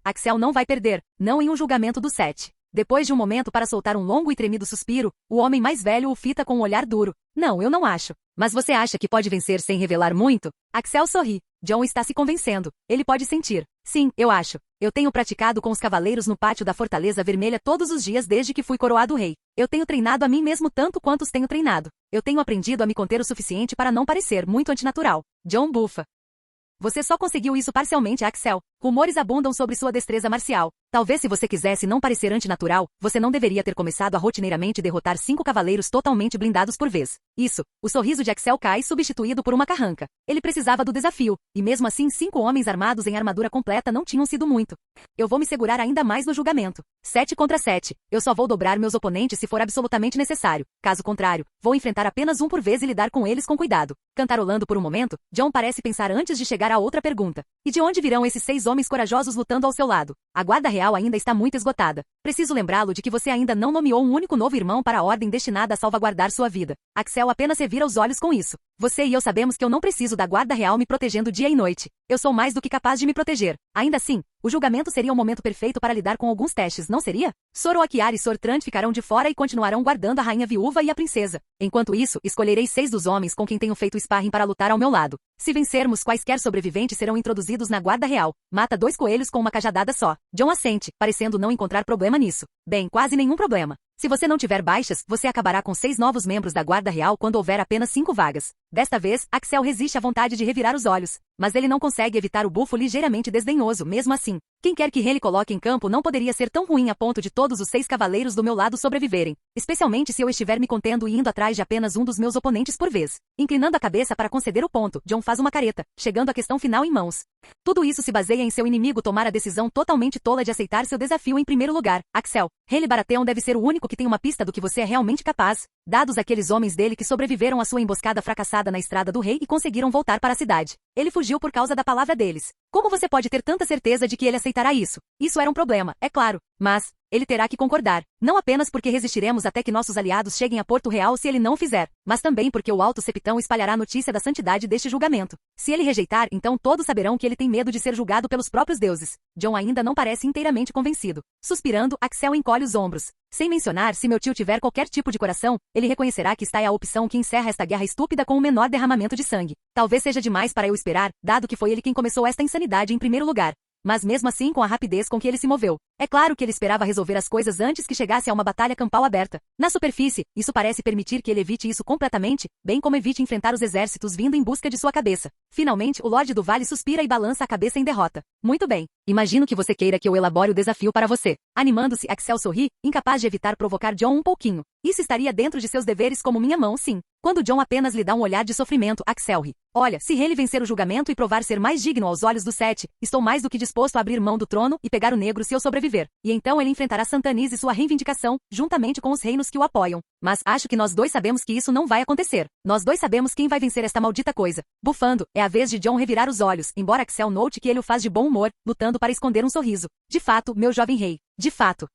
Axel não vai perder, não em um julgamento do Sete. Depois de um momento para soltar um longo e tremido suspiro, o homem mais velho o fita com um olhar duro. Não, eu não acho. Mas você acha que pode vencer sem revelar muito? Axel sorri. Jon está se convencendo. Ele pode sentir. Sim, eu acho. Eu tenho praticado com os cavaleiros no pátio da Fortaleza Vermelha todos os dias desde que fui coroado rei. Eu tenho treinado a mim mesmo tanto quanto os tenho treinado. Eu tenho aprendido a me conter o suficiente para não parecer muito antinatural. Jon bufa. Você só conseguiu isso parcialmente, Axel. Rumores abundam sobre sua destreza marcial. Talvez se você quisesse não parecer antinatural, você não deveria ter começado a rotineiramente derrotar 5 cavaleiros totalmente blindados por vez. Isso, o sorriso de Axel cai substituído por uma carranca. Ele precisava do desafio, e mesmo assim 5 homens armados em armadura completa não tinham sido muito. Eu vou me segurar ainda mais no julgamento. 7 contra 7. Eu só vou dobrar meus oponentes se for absolutamente necessário. Caso contrário, vou enfrentar apenas um por vez e lidar com eles com cuidado. Cantarolando por um momento, Jon parece pensar antes de chegar a outra pergunta. E de onde virão esses 6 homens corajosos lutando ao seu lado? A guarda real ainda está muito esgotada. Preciso lembrá-lo de que você ainda não nomeou um único novo irmão para a ordem destinada a salvaguardar sua vida. Axel apenas revira os olhos com isso. Você e eu sabemos que eu não preciso da guarda real me protegendo dia e noite. Eu sou mais do que capaz de me proteger. Ainda assim, o julgamento seria o momento perfeito para lidar com alguns testes, não seria? Soroakiar e Sortrand ficarão de fora e continuarão guardando a rainha viúva e a princesa. Enquanto isso, escolherei 6 dos homens com quem tenho feito sparring para lutar ao meu lado. Se vencermos, quaisquer sobreviventes serão introduzidos na guarda real. Mata 2 coelhos com uma cajadada só. Jon assente, parecendo não encontrar problema nisso. Bem, quase nenhum problema. Se você não tiver baixas, você acabará com 6 novos membros da Guarda Real quando houver apenas 5 vagas. Desta vez, Axel resiste à vontade de revirar os olhos, mas ele não consegue evitar o bufo ligeiramente desdenhoso mesmo assim. Quem quer que ele coloque em campo não poderia ser tão ruim a ponto de todos os 6 cavaleiros do meu lado sobreviverem, especialmente se eu estiver me contendo e indo atrás de apenas um dos meus oponentes por vez. Inclinando a cabeça para conceder o ponto, Jon faz uma careta, chegando à questão final em mãos. Tudo isso se baseia em seu inimigo tomar a decisão totalmente tola de aceitar seu desafio em primeiro lugar. Axel, Rhaile Baratheon deve ser o único que tem uma pista do que você é realmente capaz, dados aqueles homens dele que sobreviveram à sua emboscada fracassada na estrada do rei e conseguiram voltar para a cidade. Ele fugiu por causa da palavra deles. Como você pode ter tanta certeza de que ele aceitará isso? Isso era um problema, é claro. Mas, ele terá que concordar. Não apenas porque resistiremos até que nossos aliados cheguem a Porto Real se ele não o fizer, mas também porque o alto septão espalhará a notícia da santidade deste julgamento. Se ele rejeitar, então todos saberão que ele tem medo de ser julgado pelos próprios deuses. John ainda não parece inteiramente convencido. Suspirando, Axel encolhe os ombros. Sem mencionar, se meu tio tiver qualquer tipo de coração, ele reconhecerá que esta é a opção que encerra esta guerra estúpida com o menor derramamento de sangue. Talvez seja demais para eu esperar, dado que foi ele quem começou esta insanidade em primeiro lugar. Mas mesmo assim com a rapidez com que ele se moveu. É claro que ele esperava resolver as coisas antes que chegasse a uma batalha campal aberta. Na superfície, isso parece permitir que ele evite isso completamente, bem como evite enfrentar os exércitos vindo em busca de sua cabeça. Finalmente, o Lorde do Vale suspira e balança a cabeça em derrota. Muito bem. Imagino que você queira que eu elabore o desafio para você. Animando-se, Axel sorri, incapaz de evitar provocar John um pouquinho. Isso estaria dentro de seus deveres como minha mão, sim. Quando John apenas lhe dá um olhar de sofrimento, Axel ri. Olha, se ele vencer o julgamento e provar ser mais digno aos olhos dos 7, estou mais do que disposto a abrir mão do trono e pegar o negro se eu sobreviver. E então ele enfrentará Santanis e sua reivindicação, juntamente com os reinos que o apoiam. Mas acho que nós dois sabemos que isso não vai acontecer. Nós dois sabemos quem vai vencer esta maldita coisa. Bufando, é a vez de John revirar os olhos, embora Axel note que ele o faz de bom humor, lutando para esconder um sorriso. De fato, meu jovem rei. De fato.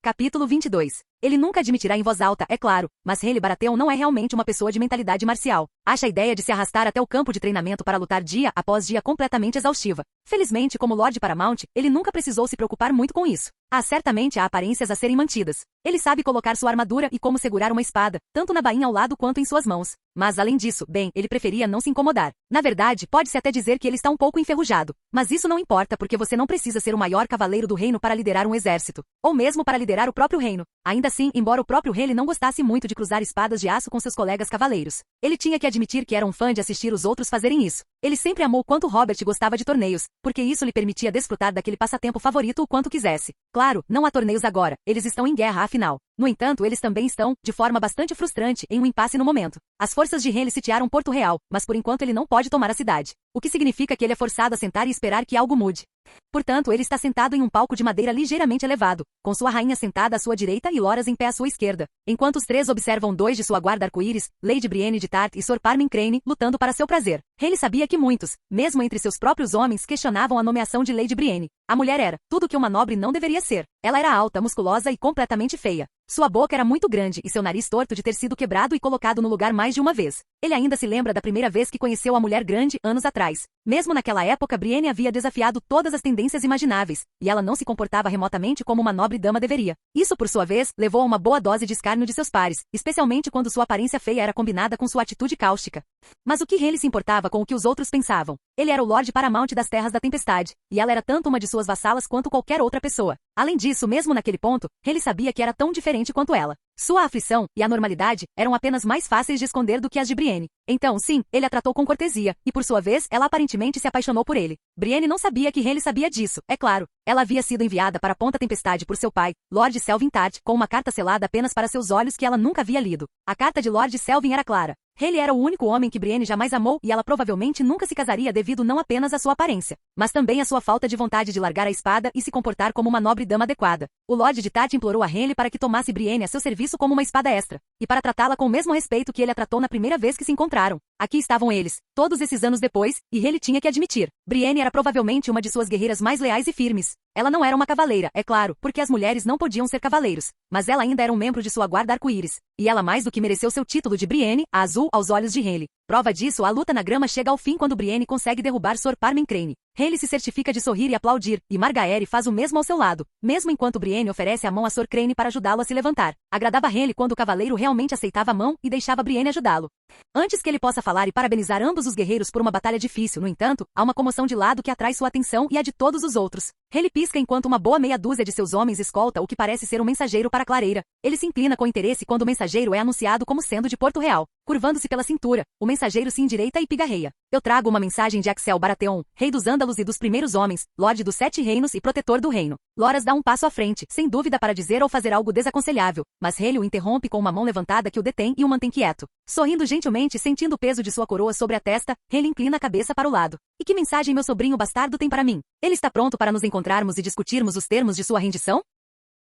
Capítulo 22. Ele nunca admitirá em voz alta, é claro, mas Rayleigh Baratheon não é realmente uma pessoa de mentalidade marcial. Acha a ideia de se arrastar até o campo de treinamento para lutar dia após dia completamente exaustiva. Felizmente, como Lord Paramount, ele nunca precisou se preocupar muito com isso. Há certamente aparências a serem mantidas. Ele sabe colocar sua armadura e como segurar uma espada, tanto na bainha ao lado quanto em suas mãos. Mas além disso, bem, ele preferia não se incomodar. Na verdade, pode-se até dizer que ele está um pouco enferrujado. Mas isso não importa porque você não precisa ser o maior cavaleiro do reino para liderar um exército. Ou mesmo para liderar o próprio reino. Ainda assim, embora o próprio Rayleigh não gostasse muito de cruzar espadas de aço com seus colegas cavaleiros, ele tinha que admitir que era um fã de assistir os outros fazerem isso. Ele sempre amou quanto Robert gostava de torneios, porque isso lhe permitia desfrutar daquele passatempo favorito o quanto quisesse. Claro, não há torneios agora, eles estão em guerra afinal. No entanto, eles também estão, de forma bastante frustrante, em um impasse no momento. As forças de Rayleigh sitiaram Porto Real, mas por enquanto ele não pode tomar a cidade. O que significa que ele é forçado a sentar e esperar que algo mude. Portanto, ele está sentado em um palco de madeira ligeiramente elevado, com sua rainha sentada à sua direita e Loras em pé à sua esquerda, enquanto os três observam dois de sua guarda arco-íris, Lady Brienne de Tart e Sor Parmin Crane, lutando para seu prazer. Rayleigh sabia que muitos, mesmo entre seus próprios homens, questionavam a nomeação de Lady Brienne. A mulher era tudo que uma nobre não deveria ser. Ela era alta, musculosa e completamente feia. Sua boca era muito grande e seu nariz torto de ter sido quebrado e colocado no lugar mais de uma vez. Ele ainda se lembra da primeira vez que conheceu a mulher grande, anos atrás. Mesmo naquela época, Brienne havia desafiado todas as tendências imagináveis, e ela não se comportava remotamente como uma nobre dama deveria. Isso, por sua vez, levou a uma boa dose de escárnio de seus pares, especialmente quando sua aparência feia era combinada com sua atitude cáustica. Mas o que Rayleigh se importava com o que os outros pensavam? Ele era o Lord Paramount das Terras da Tempestade, e ela era tanto uma de suas vassalas quanto qualquer outra pessoa. Além disso, mesmo naquele ponto, Rayleigh sabia que era tão diferente quanto ela. Sua aflição e anormalidade eram apenas mais fáceis de esconder do que as de Brienne. Então, sim, ele a tratou com cortesia, e por sua vez, ela aparentemente se apaixonou por ele. Brienne não sabia que Rayleigh sabia disso, é claro. Ela havia sido enviada para Ponta Tempestade por seu pai, Lord Selvin Tart, com uma carta selada apenas para seus olhos que ela nunca havia lido. A carta de Lord Selvin era clara. Rayleigh era o único homem que Brienne jamais amou e ela provavelmente nunca se casaria devido não apenas à sua aparência, mas também à sua falta de vontade de largar a espada e se comportar como uma nobre dama adequada. O Lord de Tart implorou a Rayleigh para que tomasse Brienne a seu serviço como uma espada extra, e para tratá-la com o mesmo respeito que ele a tratou na primeira vez que se encontraram. Aqui estavam eles, todos esses anos depois, e Rayleigh tinha que admitir. Brienne era provavelmente uma de suas guerreiras mais leais e firmes. Ela não era uma cavaleira, é claro, porque as mulheres não podiam ser cavaleiros, mas ela ainda era um membro de sua guarda arco-íris, e ela mais do que mereceu seu título de Brienne, a azul aos olhos de Rayleigh. Prova disso, a luta na grama chega ao fim quando Brienne consegue derrubar Sor Parmin Crane. Rayleigh se certifica de sorrir e aplaudir, e Margaery faz o mesmo ao seu lado, mesmo enquanto Brienne oferece a mão a Sor Crane para ajudá-lo a se levantar. Agradava Rayleigh quando o cavaleiro realmente aceitava a mão e deixava Brienne ajudá-lo. Antes que ele possa falar e parabenizar ambos os guerreiros por uma batalha difícil, no entanto, há uma comoção de lado que atrai sua atenção e a de todos os outros. Rayleigh pisca enquanto uma boa meia dúzia de seus homens escolta o que parece ser um mensageiro para a clareira. Ele se inclina com interesse quando o mensageiro é anunciado como sendo de Porto Real. Curvando-se pela cintura, o mensageiro se endireita e pigarreia. Eu trago uma mensagem de Axel Baratheon, rei dos Ândalos e dos primeiros homens, Lorde dos 7 reinos e protetor do reino. Loras dá um passo à frente, sem dúvida para dizer ou fazer algo desaconselhável, mas Rayleigh o interrompe com uma mão levantada que o detém e o mantém quieto. Sorrindo gentilmente e sentindo o peso de sua coroa sobre a testa, Rayleigh inclina a cabeça para o lado. E que mensagem meu sobrinho bastardo tem para mim? Ele está pronto para nos encontrarmos e discutirmos os termos de sua rendição?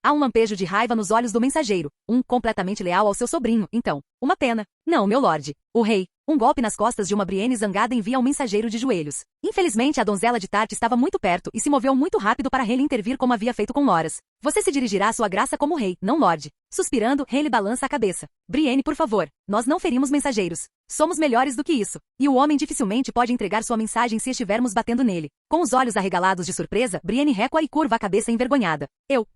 Há um lampejo de raiva nos olhos do mensageiro, completamente leal ao seu sobrinho, então. Uma pena. Não, meu lorde. O rei. Um golpe nas costas de uma Brienne zangada envia um mensageiro de joelhos. Infelizmente, a donzela de Tarte estava muito perto e se moveu muito rápido para Rhaele intervir como havia feito com Loras. Você se dirigirá à sua graça como rei, não lorde. Suspirando, Rhaele balança a cabeça. Brienne, por favor. Nós não ferimos mensageiros. Somos melhores do que isso. E o homem dificilmente pode entregar sua mensagem se estivermos batendo nele. Com os olhos arregalados de surpresa, Brienne recua e curva a cabeça envergonhada.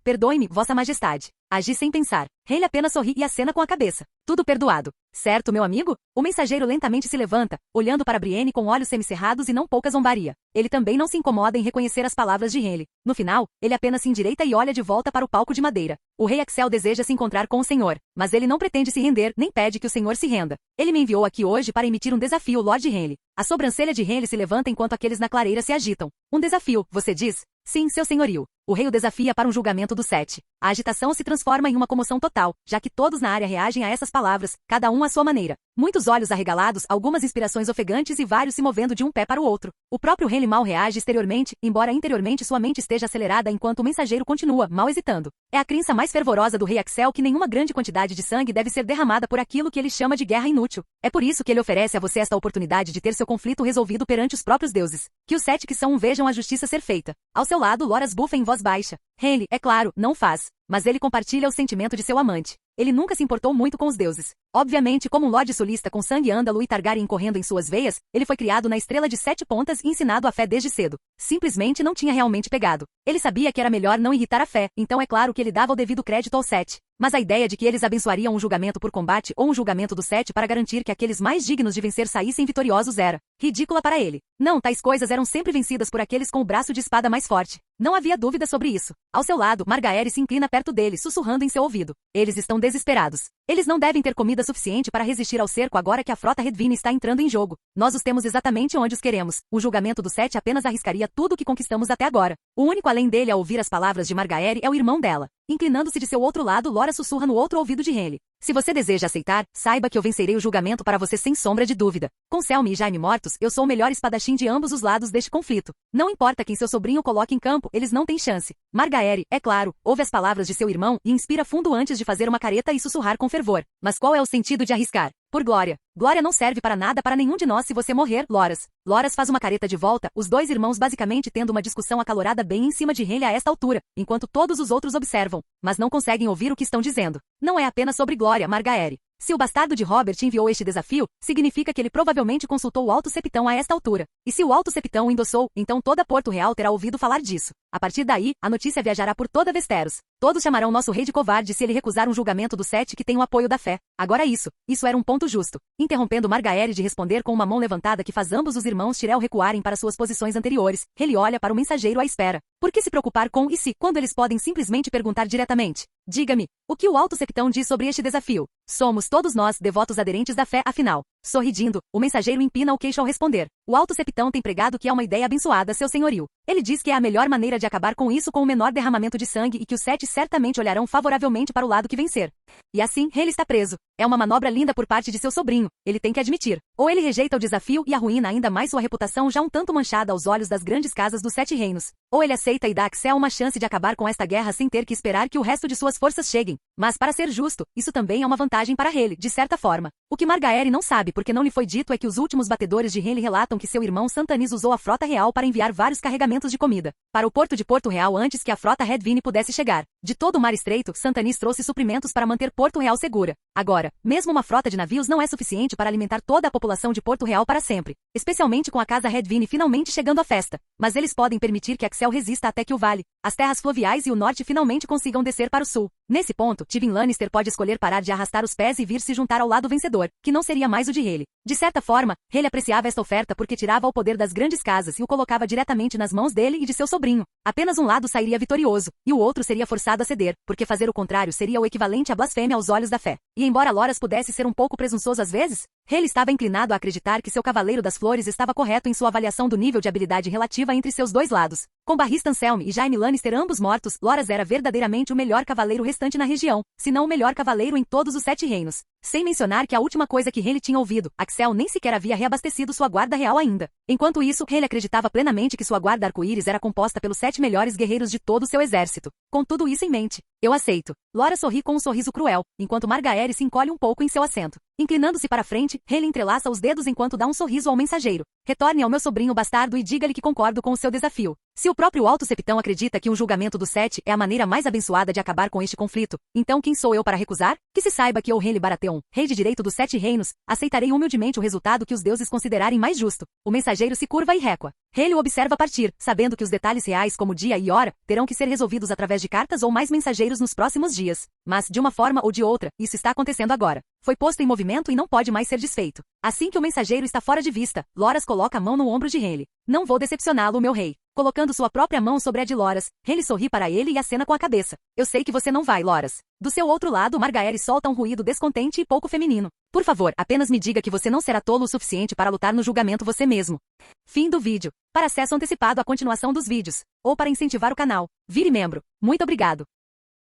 Perdoe-me, vossa majestade. Agi sem pensar. Rhaele apenas sorri e acena com a cabeça. Tudo perdoado. Certo, meu amigo? O mensageiro lentamente se levanta, olhando para Brienne com olhos semicerrados e não pouca zombaria. Ele também não se incomoda em reconhecer as palavras de Rhaele. No final, ele apenas se endireita e olha de volta para o palco de madeira. O rei Axel deseja se encontrar com o senhor, mas ele não pretende se render, nem pede que o senhor se renda. Ele me enviou aqui hoje para emitir um desafio, Lord Rhaele. A sobrancelha de Rhaele se levanta enquanto aqueles na clareira se agitam. Um desafio, você diz? Sim, seu senhorio. O rei o desafia para um julgamento dos 7. A agitação se transforma em uma comoção total, já que todos na área reagem a essas palavras, cada um à sua maneira. Muitos olhos arregalados, algumas inspirações ofegantes e vários se movendo de um pé para o outro. O próprio Rhaele mal reage exteriormente, embora interiormente sua mente esteja acelerada enquanto o mensageiro continua, mal hesitando. É a crença mais fervorosa do rei Axel que nenhuma grande quantidade de sangue deve ser derramada por aquilo que ele chama de guerra inútil. É por isso que ele oferece a você esta oportunidade de ter seu conflito resolvido perante os próprios deuses. Que os 7 que são vejam a justiça ser feita. Ao seu lado, Loras bufa em voz baixa. Rhaele, é claro, não faz. Mas ele compartilha o sentimento de seu amante. Ele nunca se importou muito com os deuses. Obviamente, como um lorde sulista com sangue ândalo e Targaryen correndo em suas veias, ele foi criado na Estrela de 7 Pontas e ensinado a fé desde cedo. Simplesmente não tinha realmente pegado. Ele sabia que era melhor não irritar a fé, então é claro que ele dava o devido crédito aos 7. Mas a ideia de que eles abençoariam um julgamento por combate ou um julgamento dos 7 para garantir que aqueles mais dignos de vencer saíssem vitoriosos era ridícula para ele. Não, tais coisas eram sempre vencidas por aqueles com o braço de espada mais forte. Não havia dúvida sobre isso. Ao seu lado, Margaery se inclina perto dele, sussurrando em seu ouvido. Eles estão desesperados. Eles não devem ter comida suficiente para resistir ao cerco agora que a frota Redwyne está entrando em jogo. Nós os temos exatamente onde os queremos. O julgamento dos 7 apenas arriscaria tudo o que conquistamos até agora. O único além dele a ouvir as palavras de Margaery é o irmão dela. Inclinando-se de seu outro lado, Loras sussurra no outro ouvido de Rhaele. Se você deseja aceitar, saiba que eu vencerei o julgamento para você sem sombra de dúvida. Com Selmy e Jaime mortos, eu sou o melhor espadachim de ambos os lados deste conflito. Não importa quem seu sobrinho coloque em campo, eles não têm chance. Margaery, é claro, ouve as palavras de seu irmão e inspira fundo antes de fazer uma careta e sussurrar com fervor. Mas qual é o sentido de arriscar? Por glória. Glória não serve para nada para nenhum de nós se você morrer, Loras. Loras faz uma careta de volta, os dois irmãos basicamente tendo uma discussão acalorada bem em cima de Rhaele a esta altura, enquanto todos os outros observam, mas não conseguem ouvir o que estão dizendo. Não é apenas sobre glória, Margaery. Se o bastardo de Robert enviou este desafio, significa que ele provavelmente consultou o Alto Septão a esta altura. E se o Alto Septão o endossou, então toda Porto Real terá ouvido falar disso. A partir daí, a notícia viajará por toda Westeros. Todos chamarão nosso rei de covarde se ele recusar um julgamento dos 7 que tem o apoio da fé. Agora isso era um ponto justo. Interrompendo Margaery de responder com uma mão levantada que faz ambos os irmãos Tyrell recuarem para suas posições anteriores, ele olha para o mensageiro à espera. Por que se preocupar com e se, quando eles podem simplesmente perguntar diretamente? Diga-me, o que o Alto Septão diz sobre este desafio? Somos todos nós devotos aderentes da fé, afinal. Sorridindo, o mensageiro empina o queixo ao responder. O Alto Septão tem pregado que é uma ideia abençoada, seu senhorio. Ele diz que é a melhor maneira de acabar com isso com o menor derramamento de sangue e que os 7 certamente olharão favoravelmente para o lado que vencer. E assim, Rhaele está preso. É uma manobra linda por parte de seu sobrinho, ele tem que admitir. Ou ele rejeita o desafio e arruína ainda mais sua reputação já um tanto manchada aos olhos das grandes casas dos 7 reinos. Ou ele aceita e dá a Axel uma chance de acabar com esta guerra sem ter que esperar que o resto de suas forças cheguem. Mas para ser justo, isso também é uma vantagem para Rhaele, de certa forma. O que Margaery não sabe porque não lhe foi dito é que os últimos batedores de Rhaele relatam que seu irmão Santanis usou a frota real para enviar vários carregamentos de comida para o porto de Porto Real antes que a frota Redwyne pudesse chegar. De todo o mar estreito, Santanis trouxe suprimentos para manter Porto Real segura. Agora, mesmo uma frota de navios não é suficiente para alimentar toda a população de Porto Real para sempre, especialmente com a casa Redwyne finalmente chegando à festa. Mas eles podem permitir que Axel resista até que o vale, as terras fluviais e o norte finalmente consigam descer para o sul. Nesse ponto, Tywin Lannister pode escolher parar de arrastar os pés e vir se juntar ao lado vencedor, que não seria mais o de Rhaele. De certa forma, Rhaele apreciava esta oferta porque tirava o poder das grandes casas e o colocava diretamente nas mãos dele e de seu sobrinho. Apenas um lado sairia vitorioso, e o outro seria forçado a ceder, porque fazer o contrário seria o equivalente à blasfêmia aos olhos da fé. E embora Loras pudesse ser um pouco presunçoso às vezes, Rhaele estava inclinado a acreditar que seu Cavaleiro das Flores estava correto em sua avaliação do nível de habilidade relativa entre seus dois lados. Com Barristan Selmy e Jaime Lannister ambos mortos, Loras era verdadeiramente o melhor cavaleiro restante na região, se não o melhor cavaleiro em todos os 7 reinos. Sem mencionar que a última coisa que Rhaele tinha ouvido, Axel nem sequer havia reabastecido sua guarda real ainda. Enquanto isso, Rhaele acreditava plenamente que sua guarda arco-íris era composta pelos 7 melhores guerreiros de todo o seu exército. Com tudo isso em mente, eu aceito. Loras sorri com um sorriso cruel, enquanto Margaery se encolhe um pouco em seu assento. Inclinando-se para frente, Rayleigh entrelaça os dedos enquanto dá um sorriso ao mensageiro. Retorne ao meu sobrinho bastardo e diga-lhe que concordo com o seu desafio. Se o próprio Alto Septão acredita que um julgamento dos 7 é a maneira mais abençoada de acabar com este conflito, então quem sou eu para recusar? Que se saiba que eu, Rayleigh Baratheon, rei de direito dos 7 reinos, aceitarei humildemente o resultado que os deuses considerarem mais justo. O mensageiro se curva e recua. Rayleigh o observa partir, sabendo que os detalhes reais como dia e hora terão que ser resolvidos através de cartas ou mais mensageiros nos próximos dias. Mas, de uma forma ou de outra, isso está acontecendo agora. Foi posto em movimento e não pode mais ser desfeito. Assim que o mensageiro está fora de vista, Loras coloca a mão no ombro de Rayleigh. Não vou decepcioná-lo, meu rei. Colocando sua própria mão sobre a de Loras, Rayleigh sorri para ele e acena com a cabeça. Eu sei que você não vai, Loras. Do seu outro lado, Margaery solta um ruído descontente e pouco feminino. Por favor, apenas me diga que você não será tolo o suficiente para lutar no julgamento você mesmo. Fim do vídeo. Para acesso antecipado à continuação dos vídeos, ou para incentivar o canal, vire membro. Muito obrigado.